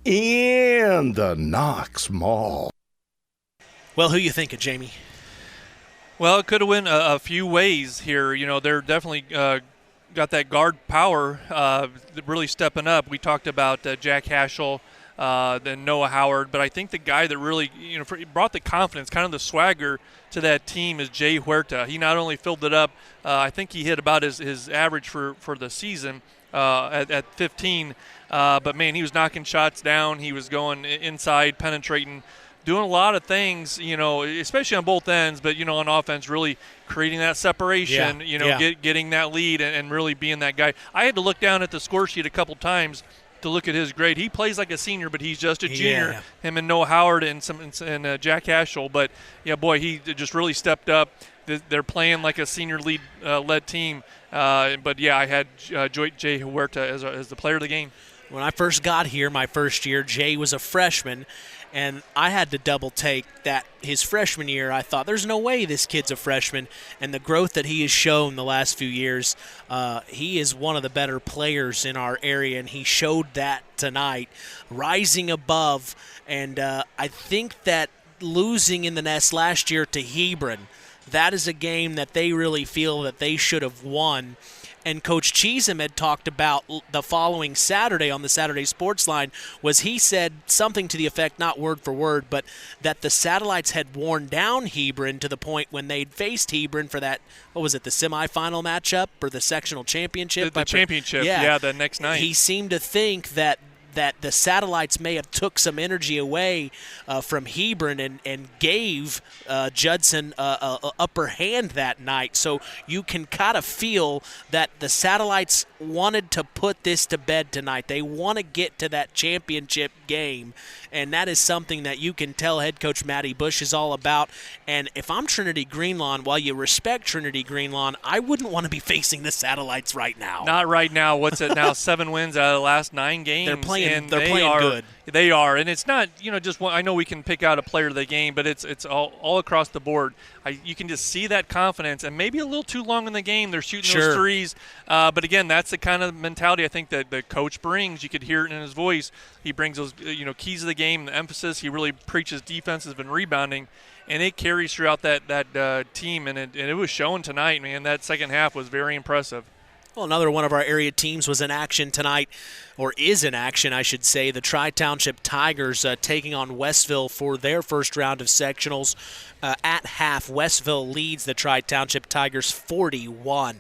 in the Knox Mall. Well, who you thinking, Jamie? Well, it could have went a few ways here. You know, they're definitely got that guard power really stepping up. We talked about Jack Haschel, then Noah Howard, but I think the guy that really brought the confidence, kind of the swagger to that team is Jay Huerta. He not only filled it up, I think he hit about his average for the season at 15, but man, he was knocking shots down. He was going inside, penetrating, doing a lot of things, especially on both ends, but, on offense, really creating that separation, getting that lead and really being that guy. I had to look down at the score sheet a couple times to look at his grade. He plays like a senior, but he's just a junior. Yeah. Him and Noah Howard and Jack Haschel. But, he just really stepped up. They're playing like a senior led team. But, I had Jay Huerta as the player of the game. When I first got here, my first year, Jay was a freshman, and I had to double take that his freshman year. I thought, there's no way this kid's a freshman, and the growth that he has shown the last few years, he is one of the better players in our area, and he showed that tonight, rising above. And I think that losing in the nest last year to Hebron, that is a game that they really feel that they should have won. And Coach Cheesham had talked about the following Saturday on the Saturday Sports Line, was he said something to the effect, not word for word, but that the Satellites had worn down Hebron to the point when they'd faced Hebron for that, what was it, the semifinal matchup or the sectional championship? The championship, the next night. He seemed to think that the Satellites may have took some energy away from Hebron and gave Judson a upper hand that night. So you can kind of feel that the Satellites wanted to put this to bed tonight. They want to get to that championship game, and that is something that you can tell head coach Matty Bush is all about. And if I'm Trinity Greenlawn, while you respect Trinity Greenlawn, I wouldn't want to be facing the Satellites right now. Not right now. What's it now? 7 wins out of the last 9 games. They're playing are good. They are, and it's not just one. I know we can pick out a player of the game, but it's all across the board. You can just see that confidence, and maybe a little too long in the game. They're shooting those threes, but again, that's the kind of mentality I think that the coach brings. You could hear it in his voice. He brings those keys of the game, the emphasis. He really preaches defensive and rebounding, and it carries throughout that team, and it was showing tonight, man. That second half was very impressive. Well, another one of our area teams was in action tonight, or is in action, I should say. The Tri-Township Tigers taking on Westville for their first round of sectionals. At half, Westville leads the Tri-Township Tigers 41-10.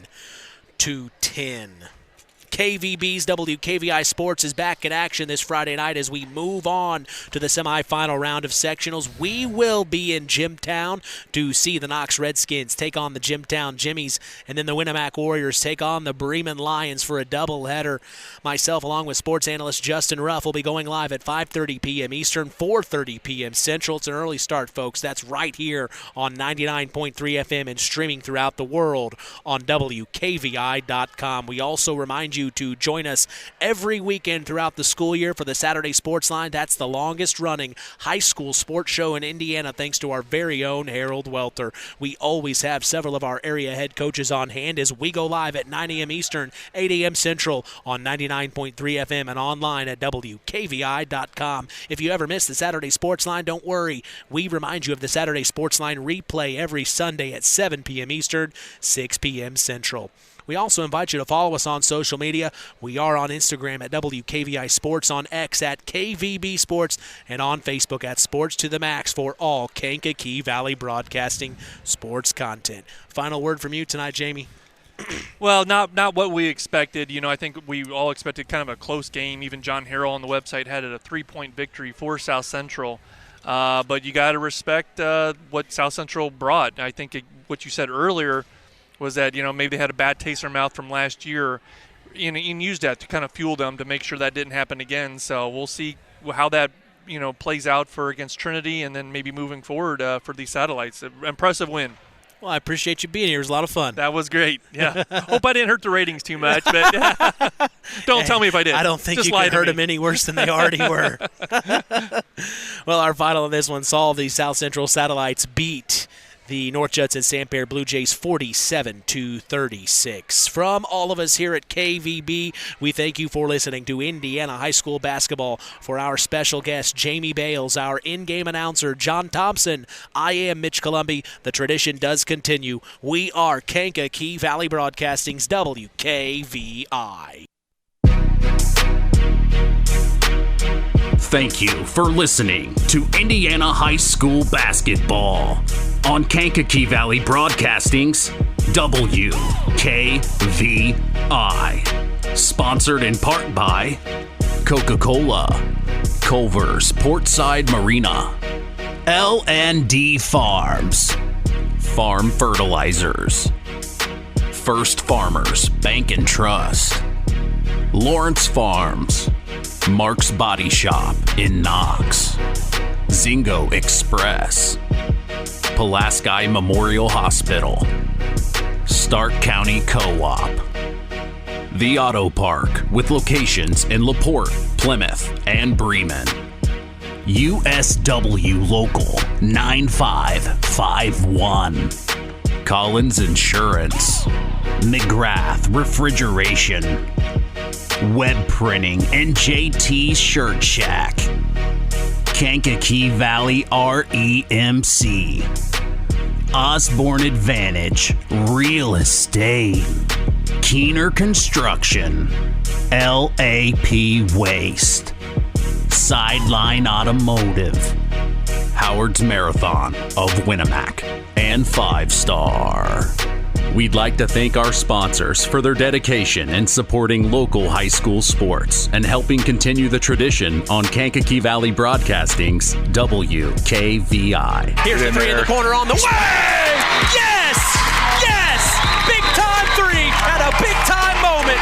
KVB's WKVI Sports is back in action this Friday night as we move on to the semifinal round of sectionals. We will be in Jimtown to see the Knox Redskins take on the Jimtown Jimmies, and then the Winamac Warriors take on the Bremen Lions for a doubleheader. Myself, along with sports analyst Justin Ruff, will be going live at 5:30 p.m. Eastern, 4:30 p.m. Central. It's an early start, folks. That's right here on 99.3 FM and streaming throughout the world on WKVI.com. We also remind you you to join us every weekend throughout the school year for the Saturday Sports Line. That's the longest-running high school sports show in Indiana, thanks to our very own Harold Welter. We always have several of our area head coaches on hand as we go live at 9 a.m. Eastern, 8 a.m. Central on 99.3 FM and online at WKVI.com. If you ever miss the Saturday Sports Line, don't worry. We remind you of the Saturday Sports Line replay every Sunday at 7 p.m. Eastern, 6 p.m. Central. We also invite you to follow us on social media. We are on Instagram at WKVI Sports, on X at KVB Sports, and on Facebook at Sports to the Max for all Kankakee Valley Broadcasting sports content. Final word from you tonight, Jamie. Well, not what we expected. I think we all expected kind of a close game. Even John Harrell on the website had it a 3-point victory for South Central. But you got to respect what South Central brought. I think what you said earlier was that, maybe they had a bad taste in their mouth from last year and used that to kind of fuel them to make sure that didn't happen again. So we'll see how that, plays out for against Trinity and then maybe moving forward for these Satellites. Impressive win. Well, I appreciate you being here. It was a lot of fun. That was great. Yeah. Hope I didn't hurt the ratings too much, but don't tell me if I did. I don't think Just you could hurt them any worse than they already were. Well, our final of this one saw the South Central Satellites beat the North Judson-San Blue Jays 47-36. From all of us here at KVB, we thank you for listening to Indiana High School Basketball. For our special guest, Jamie Bales, our in-game announcer, John Thompson, I am Mitch Columby. The tradition does continue. We are Kankakee Valley Broadcasting's WKVI. Thank you for listening to Indiana High School Basketball on Kankakee Valley Broadcasting's WKVI. Sponsored in part by Coca-Cola, Culver's Portside Marina, L&D Farms, Farm Fertilizers, First Farmers Bank and Trust, Lawrence Farms, Mark's Body Shop in Knox, Zingo Express, Pulaski Memorial Hospital, Stark County Co-op, The Auto Park with locations in LaPorte, Plymouth, and Bremen, USW Local 9551, Collins Insurance, McGrath Refrigeration, Web Printing and JT Shirt Shack, Kankakee Valley REMC, Osborne Advantage Real Estate, Keener Construction, LAP Waste, Sideline Automotive, Howard's Marathon of Winamac, and 5 Star. We'd like to thank our sponsors for their dedication in supporting local high school sports and helping continue the tradition on Kankakee Valley Broadcasting's WKVI. Here's the three in the corner on the way! Yes! Yes! Big time three at a big time moment.